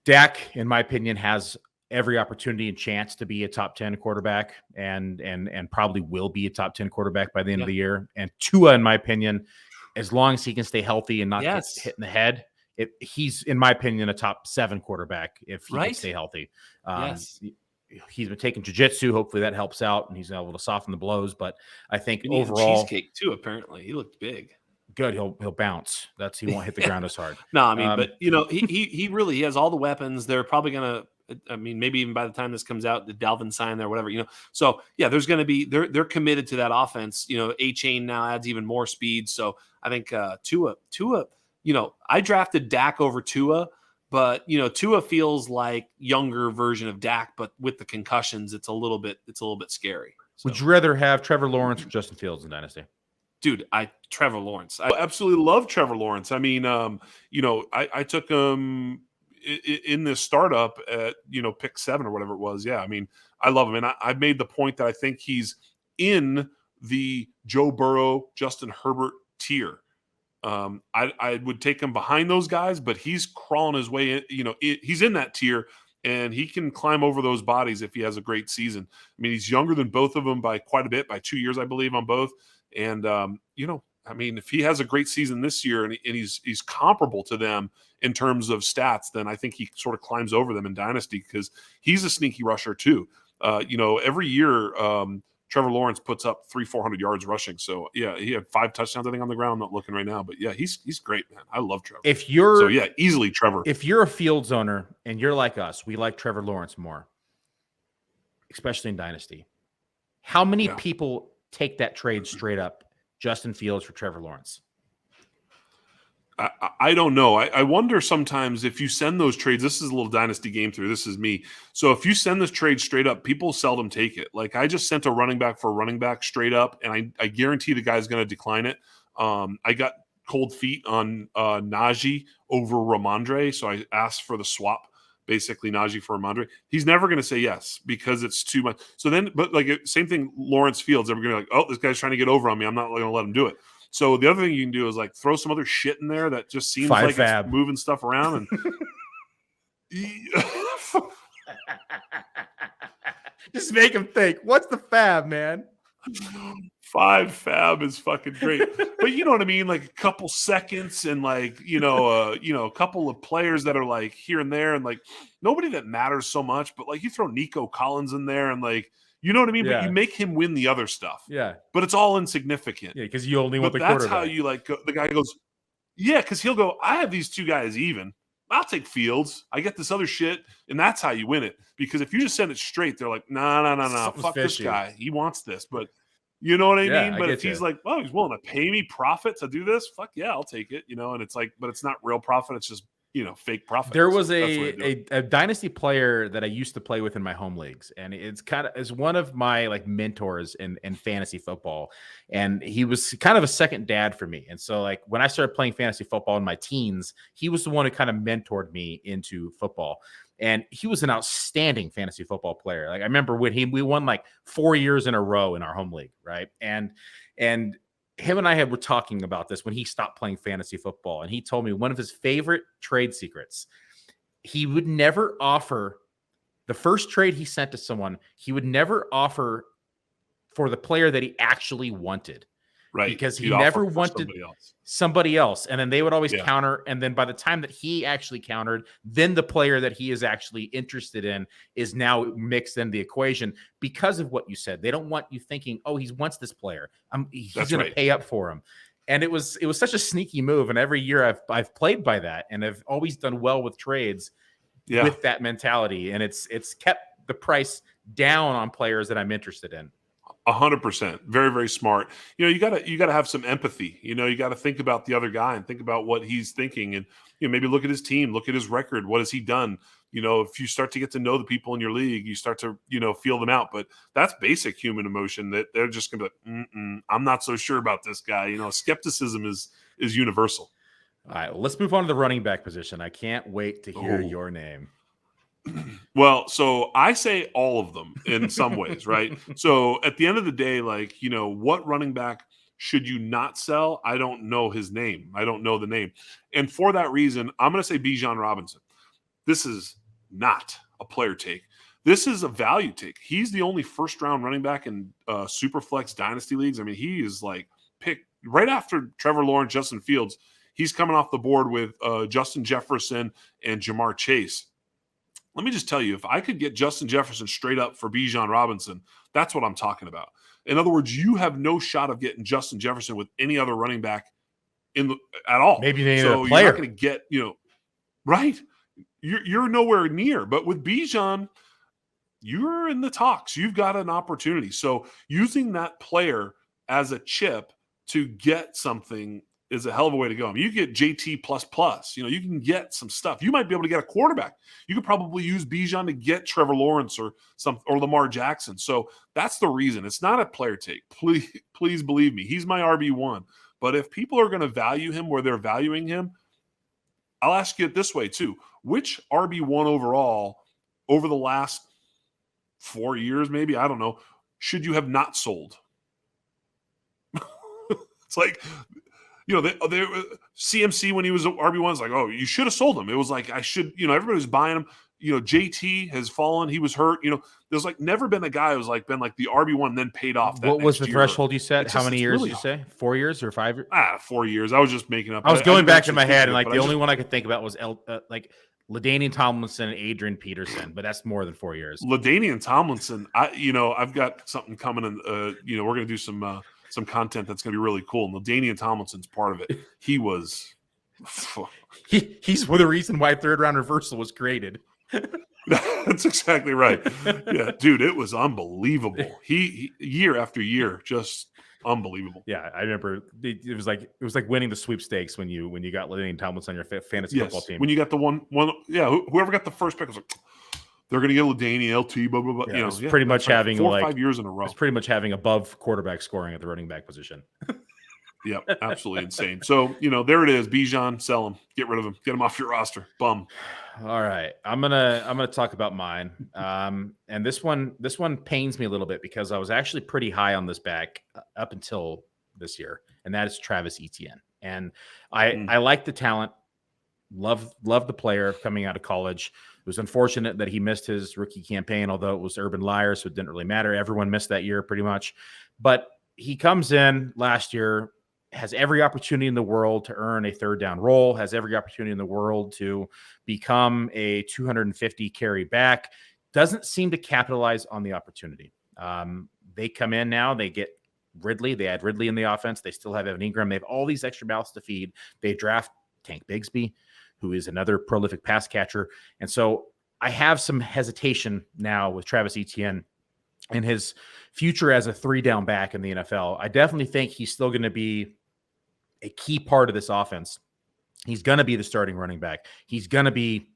Dak, in my opinion, has every opportunity and chance to be a top 10 quarterback and probably will be a top 10 quarterback by the end of the year. And Tua, in my opinion, as long as he can stay healthy and not get hit in the head, he's, in my opinion, a top 7 quarterback if he can stay healthy. He's been taking jiu-jitsu. Hopefully that helps out and he's able to soften the blows. But I think overall, cheesecake too, apparently he looked big. Good. He'll bounce. He won't hit the ground as hard. No, I mean, but he really has all the weapons. They're probably going to, I mean, maybe even by the time this comes out, the Dalvin sign there, whatever, So yeah, there's going to be, they're committed to that offense. A-Chain now adds even more speed. So I think Tua, I drafted Dak over Tua, but Tua feels like younger version of Dak, but with the concussions, it's a little bit scary. So. Would you rather have Trevor Lawrence or Justin Fields in Dynasty? Dude, Trevor Lawrence. I absolutely love Trevor Lawrence. I mean, I took him in this startup at, pick 7 or whatever it was. Yeah. I mean, I love him. And I've made the point that I think he's in the Joe Burrow, Justin Herbert tier. I would take him behind those guys, but he's crawling his way in, he's in that tier and he can climb over those bodies if he has a great season. I mean, he's younger than both of them by quite a bit, by 2 years, I believe, on both. And, I mean, if he has a great season this year and he's comparable to them in terms of stats, then I think he sort of climbs over them in Dynasty because he's a sneaky rusher too. Every year Trevor Lawrence puts up 300-400 yards rushing. So yeah, he had 5 touchdowns, I think, on the ground. I'm not looking right now, but yeah, he's great, man. I love Trevor. Easily Trevor. If you're a Fields owner and you're like us, we like Trevor Lawrence more, especially in Dynasty. How many people take that trade straight up? Justin Fields for Trevor Lawrence. I don't know. I wonder sometimes if you send those trades, this is a little Dynasty game through. This is me. So if you send this trade straight up, people seldom take it. Like I just sent a running back for a running back straight up, and I guarantee the guy's going to decline it. I got cold feet on Najee over Ramondre, so I asked for the swap, basically Najee for Ramondre. He's never going to say yes because it's too much. So then, but same thing, Lawrence Fields, they're going to be like, oh, this guy's trying to get over on me. I'm not going to let him do it. So the other thing you can do is throw some other shit in there that just seems like it's moving stuff around. And just make him think, what's the fab, man? 5 fab is fucking great. But you know what I mean? Like a couple seconds and a couple of players that are here and there and nobody that matters so much. But you throw Nico Collins in there and you know what I mean? Yeah. But you make him win the other stuff. Yeah. But it's all insignificant. Yeah, because you only want the quarterback. That's how you the guy goes, yeah, because he'll go, I have these 2 guys even. I'll take Fields. I get this other shit. And that's how you win it. Because if you just send it straight, they're like, no. Fuck fishy. This guy. He wants this. But you know what I mean? But if he's oh, he's willing to pay me profit to do this, fuck yeah, I'll take it. And it's but it's not real profit. It's just fake profits. There was That's the way to do it. a dynasty player that I used to play with in my home leagues, and is one of my like mentors in fantasy football, and he was kind of a second dad for me. And so like when I started playing fantasy football in my teens, he was the one who kind of mentored me into football. And he was an outstanding fantasy football player. Like I remember when we won like 4 years in a row in our home league, right? And him and I were talking about this when he stopped playing fantasy football, and he told me one of his favorite trade secrets. He would never offer the first trade he sent to someone. He would never offer for the player that he actually wanted. Right. Because he never wanted somebody else. And then they would always counter. And then by the time that he actually countered, then the player that he is actually interested in is now mixed in the equation because of what you said. They don't want you thinking, oh, he wants this player. He's going to pay up for him. And it was such a sneaky move. And every year I've played by that, and I've always done well with trades with that mentality. And it's kept the price down on players that I'm interested in. 100%. Very, very smart. You gotta have some empathy. You got to think about the other guy and think about what he's thinking, and maybe look at his team, look at his record. What has he done? If you start to get to know the people in your league, you start to feel them out. But that's basic human emotion that they're just gonna be like, I'm not so sure about this guy. Skepticism is universal. All right, well, let's move on to the running back position. I can't wait to hear your name. Well, so I say all of them in some ways, right? So at the end of the day, like, what running back should you not sell? I don't know his name. I don't know the name. And for that reason, I'm going to say Bijan Robinson. This is not a player take. This is a value take. He's the only first-round running back in Superflex Dynasty leagues. I mean, he is like picked right after Trevor Lawrence, Justin Fields. He's coming off the board with Justin Jefferson and Jamar Chase. Let me just tell you, if I could get Justin Jefferson straight up for Bijan Robinson, that's what I'm talking about. In other words, you have no shot of getting Justin Jefferson with any other running back at all. Maybe they so a player. You're not going to get, right? You're nowhere near. But with Bijan, you're in the talks. You've got an opportunity. So using that player as a chip to get something is a hell of a way to go. I mean, you get JT plus. You can get some stuff. You might be able to get a quarterback. You could probably use Bijan to get Trevor Lawrence or Lamar Jackson. So that's the reason. It's not a player take. Please believe me. He's my RB1. But if people are going to value him where they're valuing him, I'll ask you it this way too. Which RB1 overall over the last 4 years, maybe, I don't know, should you have not sold? It's like, they CMC when he was RB1 was like, oh, you should have sold him. It was like, I should, everybody was buying him. JT has fallen. He was hurt. There's like never been a guy who's like been like the RB1 and then paid off. What was the threshold you set? How many years did you say? 4 years or 5 years? 4 years. I was just making up. I was going back in my head, and like the only one I could think about was like LaDainian Tomlinson and Adrian Peterson, but that's more than 4 years. LaDainian Tomlinson, I've got something coming in. We're going to do some content that's going to be really cool. And LaDainian Tomlinson's part of it. He was he's the reason why third round reversal was created. That's exactly right. Yeah, dude, it was unbelievable. He year after year, just unbelievable. Yeah, I remember it was like winning the sweepstakes when you got LaDainian Tomlinson on your fantasy football team. When you got the one, whoever got the first pick was like, they're going to get LaDainian, LT, blah, blah, blah. Yeah, pretty much having 4 or 5 years in a row. It's pretty much having above quarterback scoring at the running back position. Yep, absolutely insane. So, there it is. Bijan, sell him. Get rid of him. Get him off your roster. Bum. All right. I'm gonna talk about mine. And this one pains me a little bit because I was actually pretty high on this back up until this year, and that is Travis Etienne. And I like the talent, love the player coming out of college. It was unfortunate that he missed his rookie campaign, although it was Urban Liar, so it didn't really matter. Everyone missed that year pretty much. But he comes in last year, has every opportunity in the world to earn a third down role, has every opportunity in the world to become a 250 carry back, doesn't seem to capitalize on the opportunity. They come in now, they get Ridley, they add Ridley in the offense, they still have Evan Ingram, they have all these extra mouths to feed. They draft Tank Bigsby, who is another prolific pass catcher. And so I have some hesitation now with Travis Etienne and his future as a 3-down back in the NFL. I definitely think he's still going to be a key part of this offense. He's going to be the starting running back. He's going to be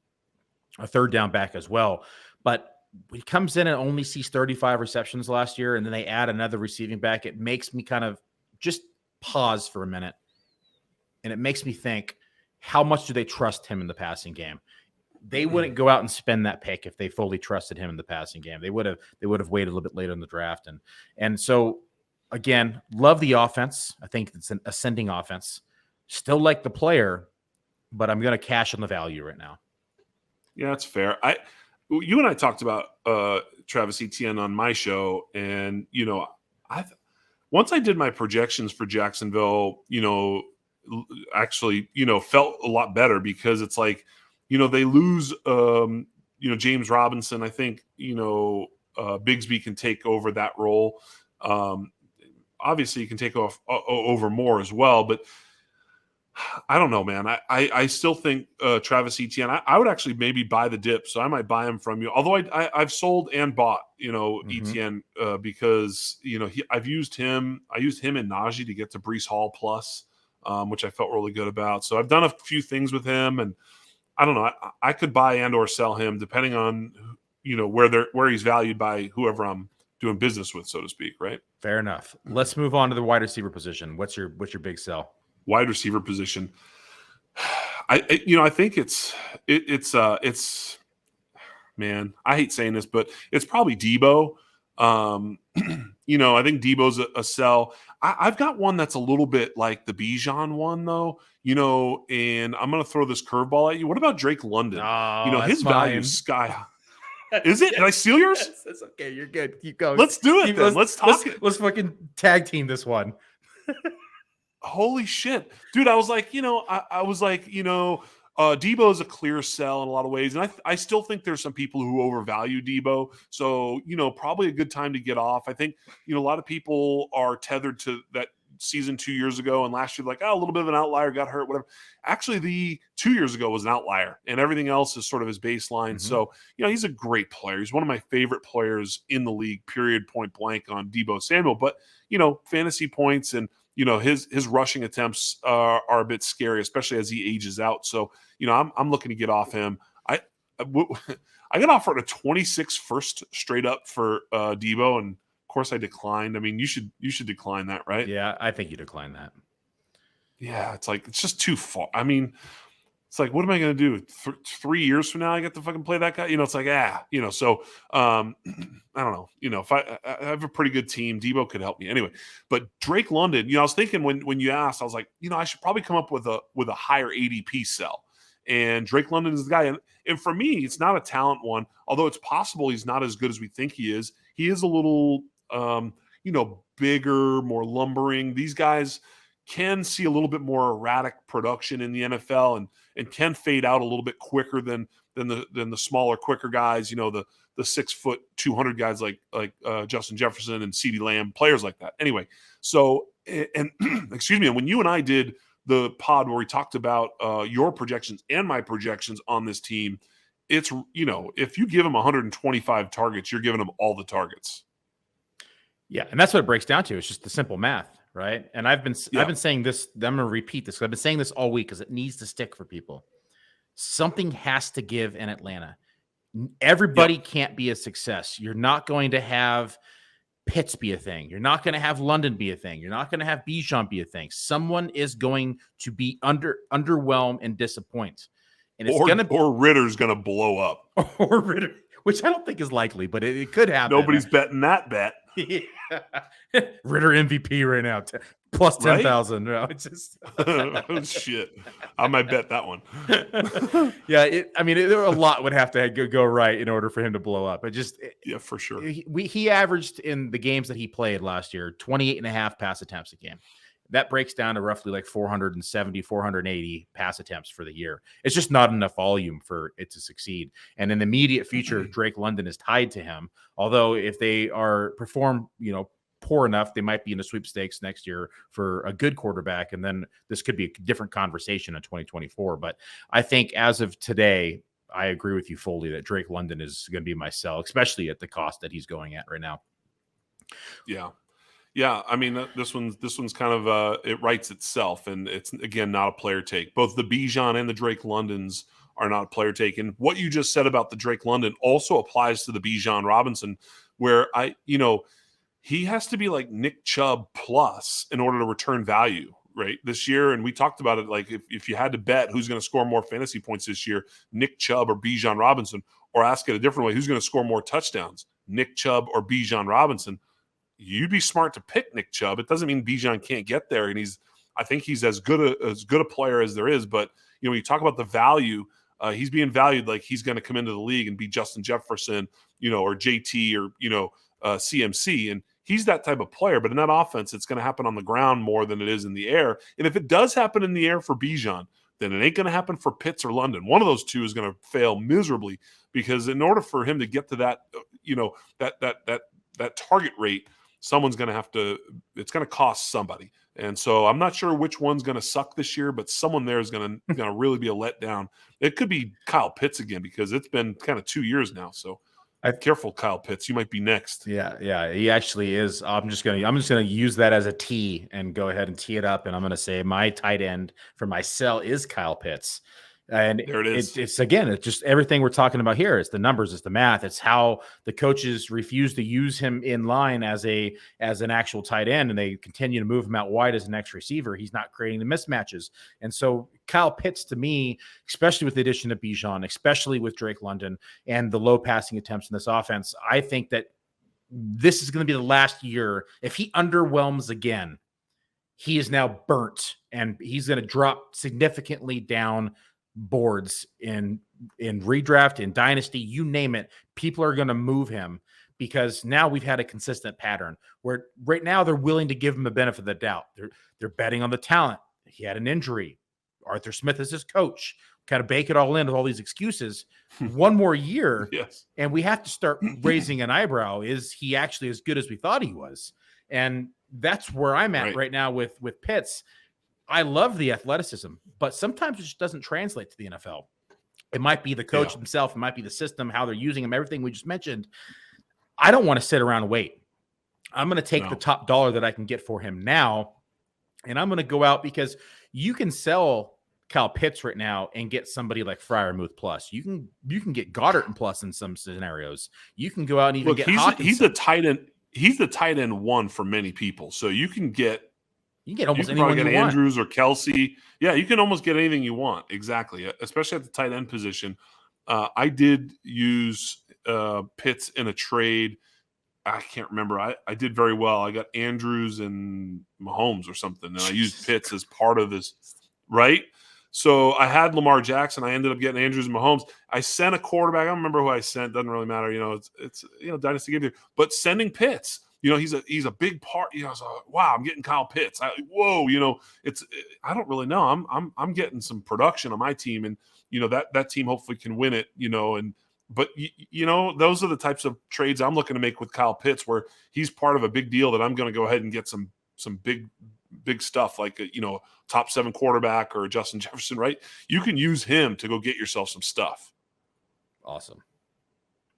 a third down back as well. But when he comes in and only sees 35 receptions last year, and then they add another receiving back, it makes me kind of just pause for a minute. And it makes me think, how much do they trust him in the passing game? They wouldn't go out and spend that pick if they fully trusted him in the passing game. They would have waited a little bit later in the draft. And so, again, love the offense. I think it's an ascending offense. Still like the player, but I'm going to cash on the value right now. Yeah, that's fair. You and I talked about Travis Etienne on my show, and once I did my projections for Jacksonville, actually, felt a lot better, because it's like, they lose, James Robinson. I think, Bigsby can take over that role. Obviously, he can take over more as well, but I don't know, man. I still think Travis Etienne, I would actually maybe buy the dip, so I might buy him from you. Although I've sold and bought, Etienne, because, I've used him. I used him and Najee to get to Breece Hall plus, which I felt really good about. So I've done a few things with him, and I don't know. I could buy and or sell him depending on, where he's valued by whoever I'm doing business with, so to speak, right? Fair enough. Let's move on to the wide receiver position. What's your big sell? Wide receiver position. I think it's man, I hate saying this, but it's probably Debo. I think Debo's a sell. I've got one that's a little bit like the Bijan one, though, and I'm going to throw this curveball at you. What about Drake London? His value is sky high. Is it? Did I steal yours? That's okay. You're good. Keep going. Let's do it then. Let's talk it. Let's fucking tag team this one. Holy shit, dude. I was like, Debo is a clear sell in a lot of ways. And I still think there's some people who overvalue Debo. So, probably a good time to get off. I think, a lot of people are tethered to that season 2 years ago, and last year, like, a little bit of an outlier, got hurt, whatever. Actually, the 2 years ago was an outlier, and everything else is sort of his baseline. Mm-hmm. So, he's a great player. He's one of my favorite players in the league, period, point blank, on Debo Samuel. But, fantasy points and, his rushing attempts are a bit scary, especially as he ages out. So, I'm looking to get off him. I got offered a 26 first straight up for Debo, and of course I declined. I mean, you should decline that, right? Yeah, I think you decline that. Yeah, it's just too far. I mean, it's like, what am I going to do? 3 years from now, I get to fucking play that guy? It's like, So, I don't know. If I have a pretty good team, Debo could help me anyway. But Drake London, I was thinking when you asked, I was like, I should probably come up with a higher ADP sell. And Drake London is the guy. And for me, it's not a talent one, although it's possible he's not as good as we think he is. He is a little, bigger, more lumbering. These guys can see a little bit more erratic production in the NFL and can fade out a little bit quicker than the smaller, quicker guys, the 6 foot 200 guys like Justin Jefferson and CeeDee Lamb, players like that. Anyway, so and excuse me, and when you and I did the pod where we talked about your projections and my projections on this team, it's if you give them 125 targets, you're giving them all the targets. Yeah, and that's what it breaks down to. It's just the simple math. Right. And I've been saying this. I'm going to repeat this. I've been saying this all week because it needs to stick for people. Something has to give in Atlanta. Everybody can't be a success. You're not going to have Pitts be a thing. You're not going to have London be a thing. You're not going to have Bijan be a thing. Someone is going to be underwhelm and disappoint. And it's or Ritter's going to blow up. Or Ritter, which I don't think is likely, but it could happen. Nobody's betting that bet. Yeah. Ritter MVP right now, plus 10,000. Right? No, it's just oh, shit. I might bet that one. Yeah, a lot would have to go right in order for him to blow up. Yeah, for sure. He averaged in the games that he played last year 28.5 pass attempts a game. That breaks down to roughly like 470, 480 pass attempts for the year. It's just not enough volume for it to succeed. And in the immediate future, Drake London is tied to him. Although if they perform, poor enough, they might be in the sweepstakes next year for a good quarterback. And then this could be a different conversation in 2024. But I think as of today, I agree with you fully that Drake London is going to be my sell, especially at the cost that he's going at right now. Yeah. Yeah, I mean this one's kind of it writes itself, and it's again not a player take. Both the Bijan and the Drake Londons are not a player take, and what you just said about the Drake London also applies to the Bijan Robinson, where he has to be like Nick Chubb plus in order to return value right this year. And we talked about it, like if you had to bet who's going to score more fantasy points this year, Nick Chubb or Bijan Robinson, or ask it a different way, who's going to score more touchdowns, Nick Chubb or Bijan Robinson? You'd be smart to pick Nick Chubb. It doesn't mean Bijan can't get there, and I think he's as good a player as there is. But when you talk about the value, he's being valued like he's going to come into the league and be Justin Jefferson, or JT, or CMC, and he's that type of player. But in that offense, it's going to happen on the ground more than it is in the air. And if it does happen in the air for Bijan, then it ain't going to happen for Pitts or London. One of those two is going to fail miserably, because in order for him to get to that, that target rate, someone's going to have to, it's going to cost somebody. And so I'm not sure which one's going to suck this year, but someone there is going to really be a letdown. It could be Kyle Pitts again, because it's been kind of 2 years now. So careful, Kyle Pitts. You might be next. Yeah, he actually is. I'm just gonna use that as a tee and go ahead and tee it up, and I'm gonna say my tight end for my sell is Kyle Pitts. And there it is. It's just everything we're talking about here. It's the numbers, it's the math, it's how the coaches refuse to use him in line as an actual tight end, and they continue to move him out wide as an X receiver. He's not creating the mismatches. And so Kyle Pitts, to me, especially with the addition of Bijan, especially with Drake London and the low passing attempts in this offense, I think that this is going to be the last year. If he underwhelms again, he is now burnt, and he's going to drop significantly down boards in redraft, in dynasty, you name it. People are going to move him, because now we've had a consistent pattern where right now they're willing to give him a benefit of the doubt. They're betting on the talent. He had an injury. Arthur Smith is his coach. Kind of bake it all in with all these excuses. One more year, yes, and we have to start raising an eyebrow. Is he actually as good as we thought he was? And that's where I'm at right now with Pitts. I love the athleticism, but sometimes it just doesn't translate to the NFL. It might be the coach himself. It might be the system, how they're using him, everything we just mentioned. I don't want to sit around and wait. I'm going to take the top dollar that I can get for him now, and I'm going to go out, because you can sell Kyle Pitts right now and get somebody like Freiermuth plus. You can get Goddard and plus in some scenarios. You can go out and even get Hawkinson. He's the tight end. He's the tight end one for many people. So you can get almost anyone you want. Andrews or Kelsey. Yeah, you can almost get anything you want. Exactly, especially at the tight end position. I did use Pitts in a trade. I can't remember. I did very well. I got Andrews and Mahomes or something, and I used Pitts as part of this, right? So I had Lamar Jackson. I ended up getting Andrews and Mahomes. I sent a quarterback. I don't remember who I sent. Doesn't really matter. It's dynasty game here. But sending Pitts, he's a big part. So, wow, I'm getting Kyle Pitts. I don't really know. I'm getting some production on my team, and that team hopefully can win it. But those are the types of trades I'm looking to make with Kyle Pitts, where he's part of a big deal that I'm going to go ahead and get some big stuff, like a top 7 quarterback or Justin Jefferson, right? You can use him to go get yourself some stuff. Awesome.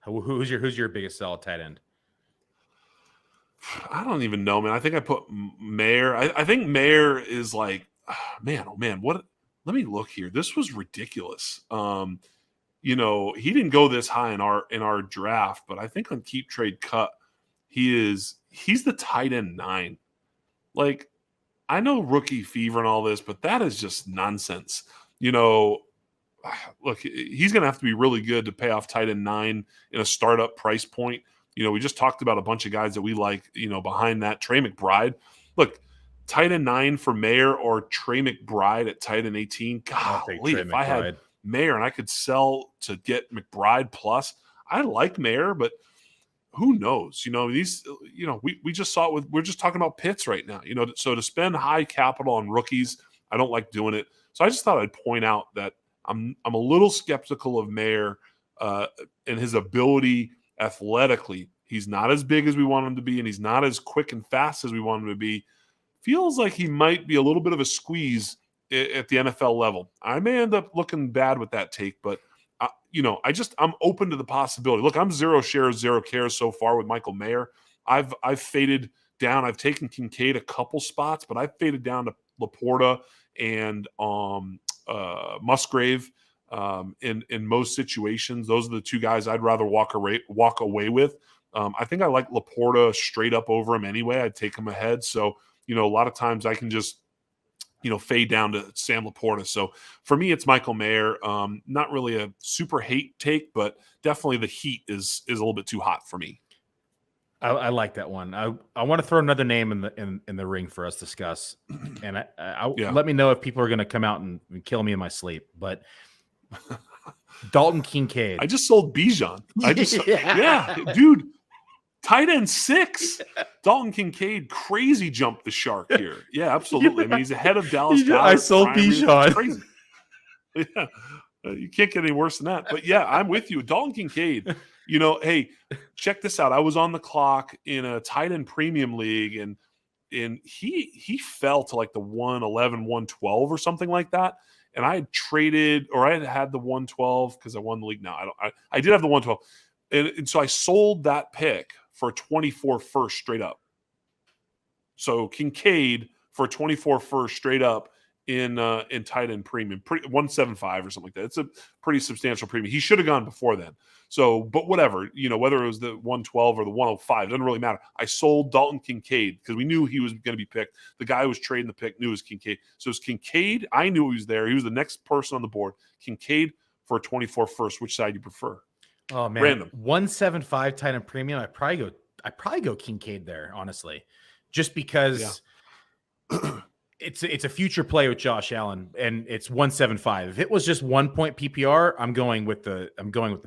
Who's your biggest sell at tight end? I don't even know, man. I think I put Mayer. I think Mayer is like, man, oh man, what? Let me look here. This was ridiculous. He didn't go this high in our draft, but I think on Keep Trade Cut, he's the tight end 9. Like, I know rookie fever and all this, but that is just nonsense. Look, he's going to have to be really good to pay off tight end 9 in a startup price point. We just talked about a bunch of guys that we like, behind that. Trey McBride. Look, tight end 9 for Mayer or Trey McBride at tight end 18. Golly, if I had Mayer and I could sell to get McBride plus, I like Mayer, but who knows? We just saw it we're just talking about Pitts right now. So to spend high capital on rookies, I don't like doing it. So I just thought I'd point out that I'm a little skeptical of Mayer and his ability athletically. He's not as big as we want him to be, and he's not as quick and fast as we want him to be. Feels like he might be a little bit of a squeeze at the NFL level. I may end up looking bad with that take, but I'm open to the possibility. Look, I'm 0 shares, 0 cares so far with Michael Mayer. I've faded down. I've taken Kincaid a couple spots, but I've faded down to Laporta and Musgrave in most situations. Those are the two guys I'd rather walk away with. I think I like Laporta straight up over him anyway. I'd take him ahead. So, a lot of times I can just, fade down to Sam Laporta. So for me, it's Michael Mayer. Not really a super hate take, but definitely the heat is a little bit too hot for me. I like that one. I want to throw another name in the ring for us to discuss, and let me know if people are going to come out and kill me in my sleep. But Dalton Kincaid. I just sold Bijan. Dude. Tight end 6, Dalton Kincaid, crazy jump the shark here. Yeah, absolutely. I mean, he's ahead of Dallas. I sold Bijan. Crazy. Yeah, you can't get any worse than that. But yeah, I'm with you. Dalton Kincaid, hey, check this out. I was on the clock in a tight end premium league, and he fell to like the 111, 112 or something like that. And I had traded, or I had the 112 because I won the league. No, I did have the 112. And so I sold that pick for a 24 first straight up. So Kincaid for a 24 first straight up in tight end premium, 175 or something like that. It's a pretty substantial premium. He should have gone before then. So, but whatever, whether it was the 112 or the 105, doesn't really matter. I sold Dalton Kincaid because we knew he was going to be picked. The guy who was trading the pick knew it was Kincaid. So it's Kincaid. I knew he was there. He was the next person on the board. Kincaid for a 24 first. Which side do you prefer? Oh man, random 175 tight end premium. I probably go Kincaid there, honestly, just because it's a future play with Josh Allen, and it's 175. If it was just 1 point PPR, I'm going with the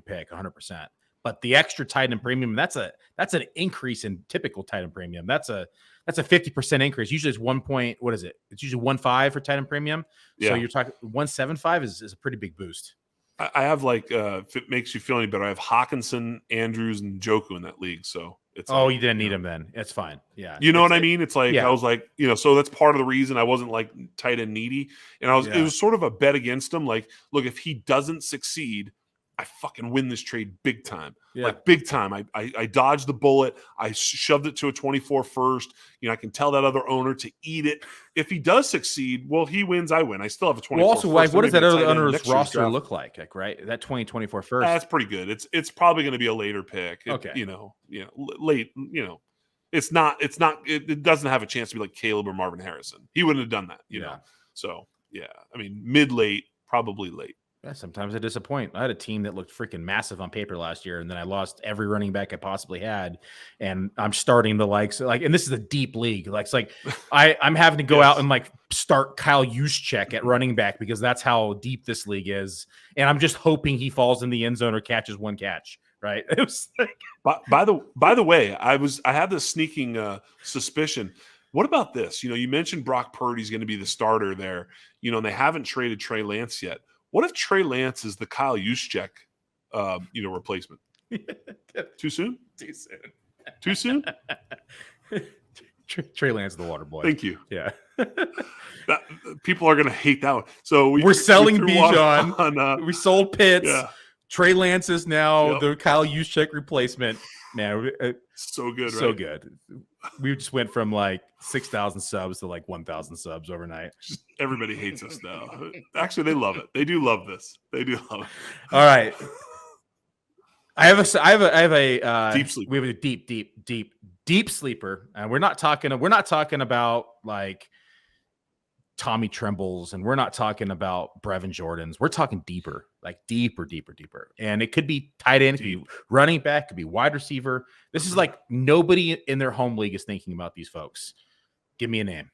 pick 100%. But the extra tight end premium, that's an increase in typical tight end premium. That's a 50% increase. Usually it's 1 point. What is it? It's usually 1.5 for tight end premium. So you're talking 175 is a pretty big boost. I have if it makes you feel any better, I have Hawkinson, Andrews, and Njoku in that league. So it's you didn't need him then. It's fine. Yeah. You know what I mean? It's like, I was like, so that's part of the reason I wasn't like tight end needy. And it was sort of a bet against him. Like, look, if he doesn't succeed, I fucking win this trade big time. Yeah. Like big time. I dodged the bullet. I shoved it to a 24 first. I can tell that other owner to eat it. If he does succeed, well, he wins, I win. I still have a 24 first. Well, also, what does that other owner's roster look like? Like, right? That 2024 first. That's pretty good. It's probably going to be a later pick. Okay. Late, it's not, it doesn't have a chance to be like Caleb or Marvin Harrison. He wouldn't have done that, you know? So yeah, I mean, mid-late, probably late. Yeah, sometimes I disappoint. I had a team that looked freaking massive on paper last year, and then I lost every running back I possibly had, and I'm starting the and this is a deep league. It's like I'm having to go out and start Kyle Juszczyk at running back because that's how deep this league is, and I'm just hoping he falls in the end zone or catches one catch. Right? It was by the way, I had this sneaking suspicion. What about this? You mentioned Brock Purdy's going to be the starter there. And they haven't traded Trey Lance yet. What if Trey Lance is the Kyle Juszczyk, replacement? Too soon? Too soon? Trey Lance is the water boy. Thank you. Yeah. People are going to hate that one. So we're selling Bijan. We sold Pitts. Yeah. Trey Lance is now the Kyle Juszczyk replacement. Man, so good, right? So good. We just went from 6,000 subs to 1,000 subs overnight. Everybody hates us now. Actually, they love it. They do love this. They do love it. All right. I have a deep sleeper. We have a deep sleeper, and we're not talking about Tommy Trembles, and we're not talking about Brevin Jordans. We're talking deeper, deeper. And it could be tight end, it could be running back, could be wide receiver. This is nobody in their home league is thinking about these folks. Give me a name.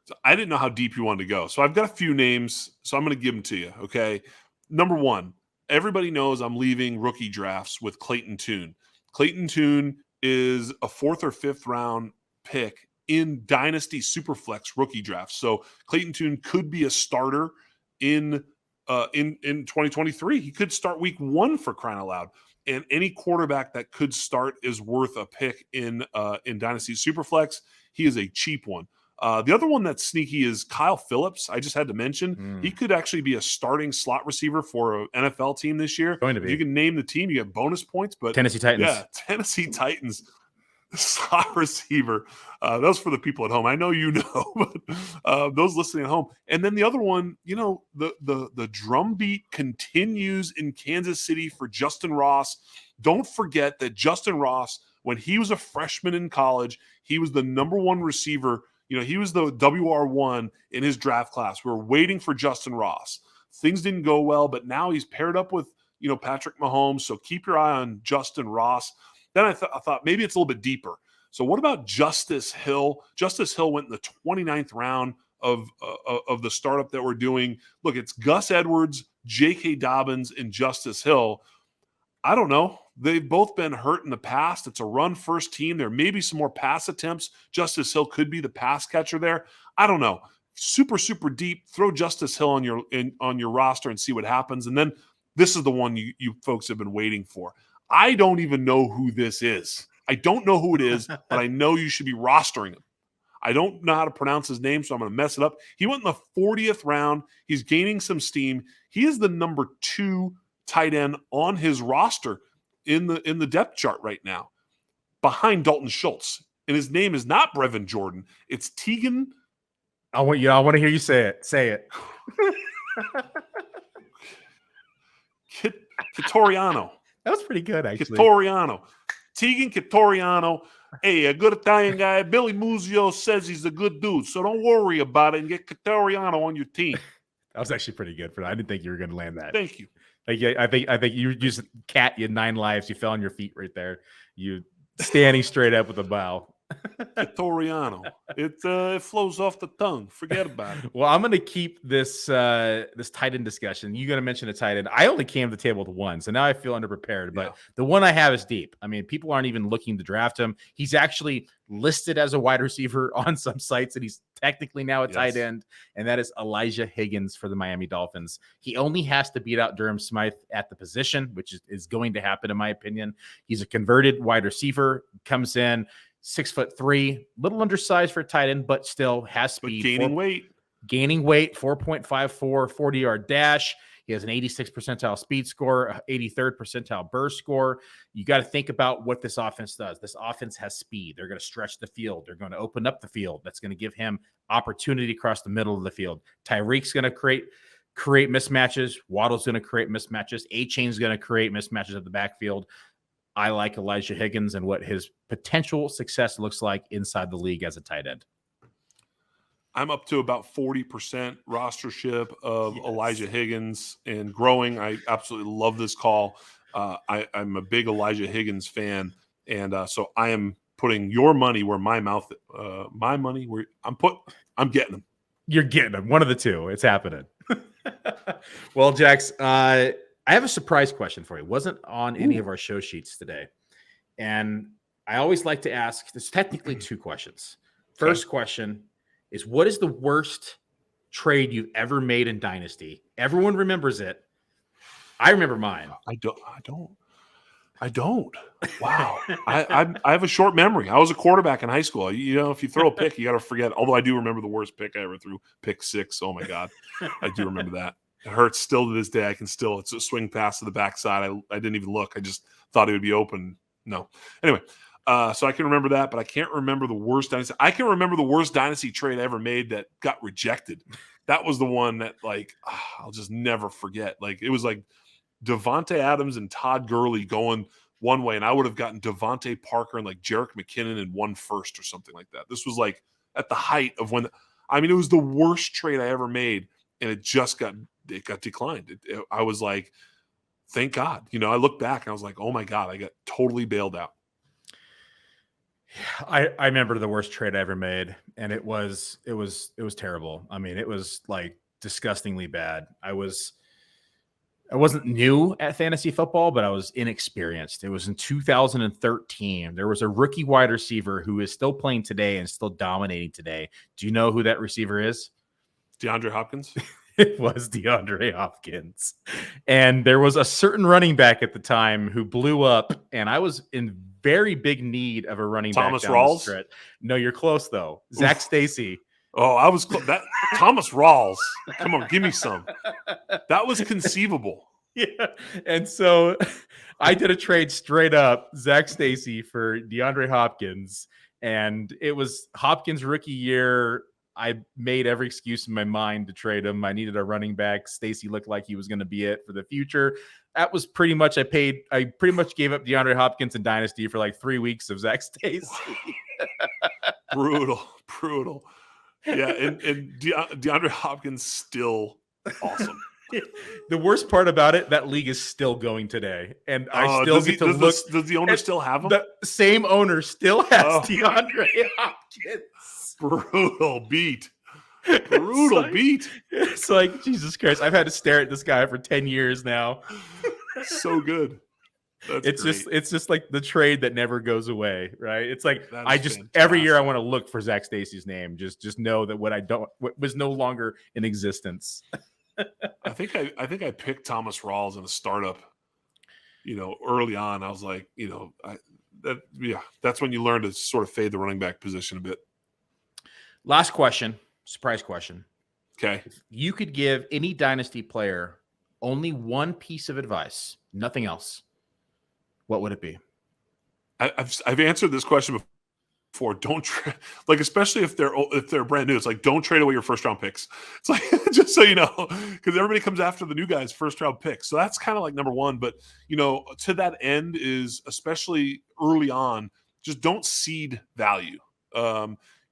So I didn't know how deep you wanted to go. So I've got a few names, so I'm going to give them to you, okay? Number one, everybody knows I'm leaving rookie drafts with Clayton Tune. Clayton Tune is a 4th or 5th round pick in Dynasty Superflex rookie drafts. So Clayton Tune could be a starter in 2023. He could start week 1 for crying out loud. And any quarterback that could start is worth a pick in Dynasty Superflex. He is a cheap one. The other one that's sneaky is Kyle Phillips. I just had to mention he could actually be a starting slot receiver for an NFL team this year. Going to be. If you can name the team, you get bonus points. But Tennessee Titans. Yeah, Tennessee Titans slot receiver. That was for the people at home. I know you know, but those listening at home. And then the other one, the drumbeat continues in Kansas City for Justyn Ross. Don't forget that Justyn Ross, when he was a freshman in college, he was the number one receiver. He was the WR1 in his draft class. We were waiting for Justyn Ross. Things didn't go well, but now he's paired up with, Patrick Mahomes. So keep your eye on Justyn Ross. Then I thought maybe it's a little bit deeper. So what about Justice Hill? Justice Hill went in the 29th round of the startup that we're doing. Look, it's Gus Edwards, J.K. Dobbins, and Justice Hill. I don't know. They've both been hurt in the past. It's a run-first team. There may be some more pass attempts. Justice Hill could be the pass catcher there. I don't know. Super, super deep. Throw Justice Hill on your roster and see what happens. And then this is the one you folks have been waiting for. I don't even know who this is. I don't know who it is, but I know you should be rostering him. I don't know how to pronounce his name, so I'm going to mess it up. He went in the 40th round. He's gaining some steam. He is the number 2 tight end on his roster in the depth chart right now, behind Dalton Schultz. And his name is not Brevin Jordan. It's Tegan. I want to hear you say it. Say it. Kitoriano. That was pretty good, actually. Kitoriano. Tegan Kitoriano. Hey, a good Italian guy. Billy Muzio says he's a good dude, so don't worry about it and get Kitoriano on your team. That was actually pretty good for that. I didn't think you were going to land that. Thank you. I think you used cat. You had 9 lives. You fell on your feet right there. You standing straight up with a bow. Kitoriano. It flows off the tongue. Forget about it. Well, I'm going to keep this tight end discussion. You're going to mention a tight end. I only came to the table with one, so now I feel underprepared. But the one I have is deep. I mean, people aren't even looking to draft him. He's actually listed as a wide receiver on some sites, and he's technically now a tight end, and that is Elijah Higgins for the Miami Dolphins. He only has to beat out Durham Smythe at the position, which is going to happen, in my opinion. He's a converted wide receiver, comes in 6'3", little undersized for a tight end, but still has speed. Gaining weight, 4.54, 40-yard dash. He has an 86th percentile speed score, 83rd percentile burst score. You got to think about what this offense does. This offense has speed. They're going to stretch the field. They're going to open up the field. That's going to give him opportunity across the middle of the field. Tyreek's going to create mismatches. Waddle's going to create mismatches. A-Chain's going to create mismatches at the backfield. I like Elijah Higgins and what his potential success looks like inside the league as a tight end. I'm up to about 40% rostership of Elijah Higgins and growing. I absolutely love this call. I'm a big Elijah Higgins fan, and so I am putting your money where my mouth. My money where I'm getting him. You're getting him. One of the two. It's happening. Well, Jax, I have a surprise question for you. It wasn't on any of our show sheets today, and I always like to ask. There's technically 2 questions. First question is, what is the worst trade you've ever made in Dynasty? Everyone remembers it. I remember mine. I don't. Wow. I have a short memory. I was a quarterback in high school. If you throw a pick, you got to forget. Although I do remember the worst pick I ever threw, pick 6. Oh my God. I do remember that. It hurts still to this day. It's a swing pass to the backside. I didn't even look. I just thought it would be open. No. Anyway. So I can remember that, but I can't remember the worst dynasty. I can remember the worst dynasty trade I ever made that got rejected. That was the one that, I'll just never forget. It was like Devontae Adams and Todd Gurley going one way, and I would have gotten Devontae Parker and Jerick McKinnon in 1 first or something like that. This was at the height of when it was the worst trade I ever made, and it got declined. I was like, thank God. I look back and I was like, oh my God, I got totally bailed out. I remember the worst trade I ever made, and it was terrible. I mean, it was disgustingly bad. I wasn't new at fantasy football, but I was inexperienced. It was in 2013. There was a rookie wide receiver who is still playing today and still dominating today. Do you know who that receiver is? DeAndre Hopkins. It was DeAndre Hopkins. And there was a certain running back at the time who blew up, and I was in very big need of a running back. Thomas Rawls? No, you're close, though. Zach Stacy. Oh, I was that Thomas Rawls. Come on, give me some. That was conceivable. Yeah. And so I did a trade straight up, Zach Stacy for DeAndre Hopkins. And it was Hopkins' rookie year. I made every excuse in my mind to trade him. I needed a running back. Stacy looked like he was going to be it for the future. That was pretty much I pretty much gave up DeAndre Hopkins in Dynasty for like 3 weeks of Zach Stacy. Brutal. Yeah, and DeAndre Hopkins still awesome. The worst part about it, that league is still going today, and I still get to look. Does the owner still have him? The same owner still has DeAndre Hopkins. Brutal beat. It's like, Jesus Christ. I've had to stare at this guy for 10 years now. So good. It's just like the trade that never goes away, right? It's like fantastic. Every year I want to look for Zach Stacy's name. Just know that what was no longer in existence. I think I picked Thomas Rawls in a startup, early on. I was like, that's when you learn to sort of fade the running back position a bit. Last question, surprise question. Okay. If you could give any Dynasty player only one piece of advice, nothing else, what would it be? I've answered this question before. Don't especially if they're brand new. It's like, don't trade away your first round picks. It's like, just so you know, because everybody comes after the new guy's first round picks. So that's kind of like number one. But to that end is, especially early on, just don't seed value.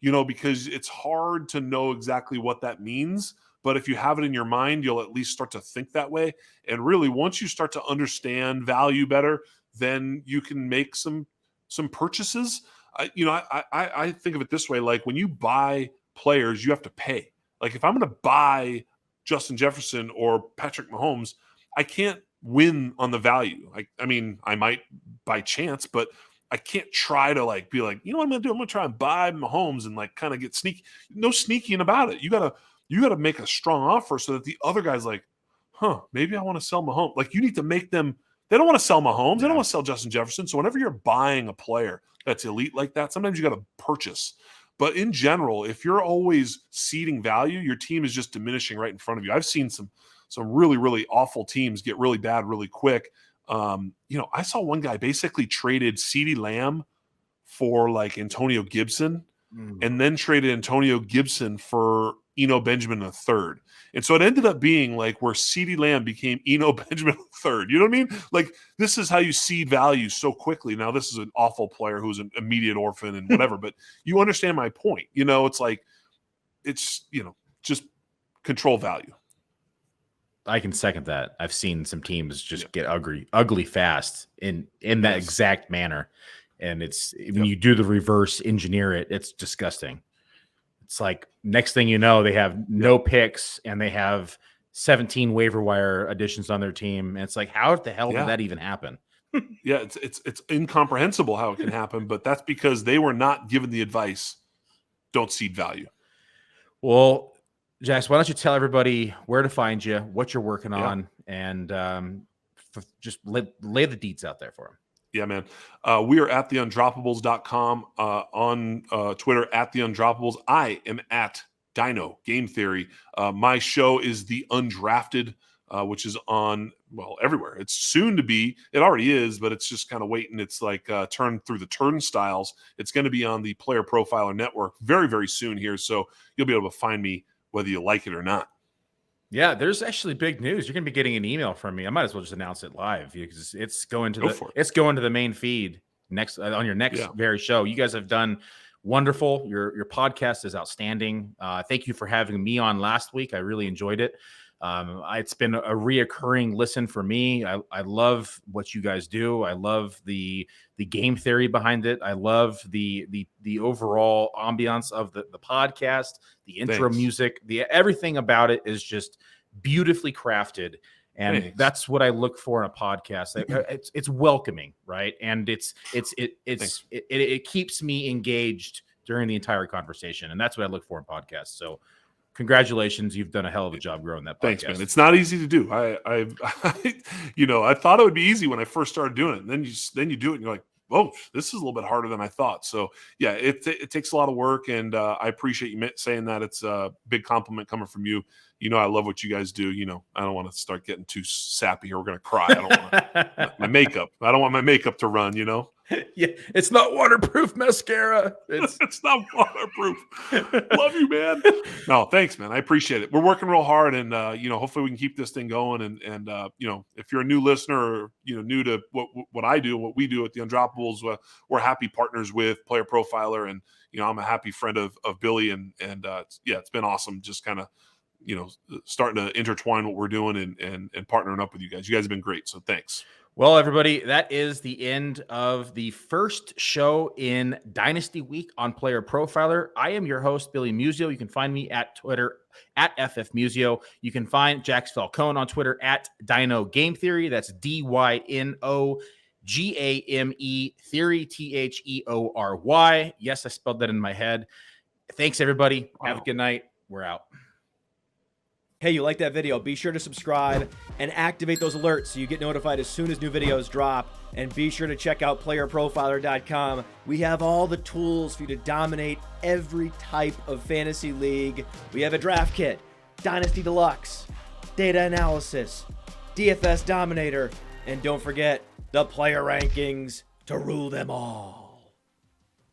Because it's hard to know exactly what that means. But if you have it in your mind, you'll at least start to think that way. And really, once you start to understand value better, then you can make some purchases. I think of it this way: like when you buy players, you have to pay. Like if I'm going to buy Justin Jefferson or Patrick Mahomes, I can't win on the value. I mean, I might by chance, but I can't try to be like, what I'm going to do? I'm going to try and buy Mahomes and kind of get sneaky. No sneaking about it. You gotta make a strong offer so that the other guy's like, maybe I want to sell Mahomes. Like you need to make them. They don't want to sell Mahomes. They don't want to sell Justin Jefferson. So whenever you're buying a player that's elite like that, sometimes you got to purchase. But in general, if you're always seeding value, your team is just diminishing right in front of you. I've seen some really, really awful teams get really bad really quick. I saw one guy basically traded CeeDee Lamb for Antonio Gibson and then traded Antonio Gibson for Eno Benjamin III. And so it ended up being where CeeDee Lamb became Eno Benjamin III. You know what I mean? This is how you seed value so quickly. Now, this is an awful player who's an immediate orphan and whatever, but you understand my point. It's just control value. I can second that. I've seen some teams just get ugly fast in that exact manner. And it's when you do the reverse engineer it, it's disgusting. It's like next thing you know, they have no picks and they have 17 waiver wire additions on their team. And it's like, how the hell did that even happen? Yeah, it's incomprehensible how it can happen, but that's because they were not given the advice, don't seed value. Well, Jax, why don't you tell everybody where to find you, what you're working on, and just lay the deets out there for them. Yeah, man. We are at theundroppables.com, on Twitter at theundroppables. I am at Dino Game Theory. My show is The Undrafted, which is on, everywhere. It's soon to be. It already is, but it's just kind of waiting. It's turned through the turnstiles. It's going to be on the Player Profiler Network very, very soon here. So you'll be able to find me whether you like it or not. Yeah, there's actually big news. You're going to be getting an email from me. I might as well just announce it live because it's going to the main feed next on your next very show. You guys have done wonderful. Your podcast is outstanding. Thank you for having me on last week. I really enjoyed it. It's been a reoccurring listen for me. I love what you guys do. I love the game theory behind it. I love the overall ambiance of the podcast, the intro music, everything about it is just beautifully crafted. And that's what I look for in a podcast. It's welcoming, right? And it keeps me engaged during the entire conversation. And that's what I look for in podcasts. So congratulations, you've done a hell of a job growing that podcast. Thanks, man. It's not easy to do. I thought it would be easy when I first started doing it. And then you do it and you're like, oh, this is a little bit harder than I thought. So yeah, it takes a lot of work, and I appreciate you saying that. It's a big compliment coming from you. I love what you guys do. I don't want to start getting too sappy here. We're going to cry. I don't want my makeup. I don't want my makeup to run, Yeah, it's not waterproof mascara. It's not waterproof. Love you, man. No, thanks, man. I appreciate it. We're working real hard, and hopefully we can keep this thing going. And if you're a new listener or new to what I do, what we do at the Undroppables, we're happy partners with Player Profiler, and I'm a happy friend of Billy, and it's been awesome. Just kind of starting to intertwine what we're doing and partnering up with you guys. You guys have been great, so thanks. Well, everybody, that is the end of the first show in Dynasty Week on Player Profiler. I am your host, Billy Musio. You can find me at Twitter at FFMusio. You can find Jax Falcone on Twitter at Dino Game Theory. That's DYNOGAME Theory, THEORY. Yes, I spelled that in my head. Thanks, everybody. Wow. Have a good night. We're out. Hey, you like that video? Be sure to subscribe and activate those alerts so you get notified as soon as new videos drop. And be sure to check out playerprofiler.com. We have all the tools for you to dominate every type of fantasy league. We have a draft kit, Dynasty Deluxe, data analysis, DFS Dominator, and don't forget the player rankings to rule them all.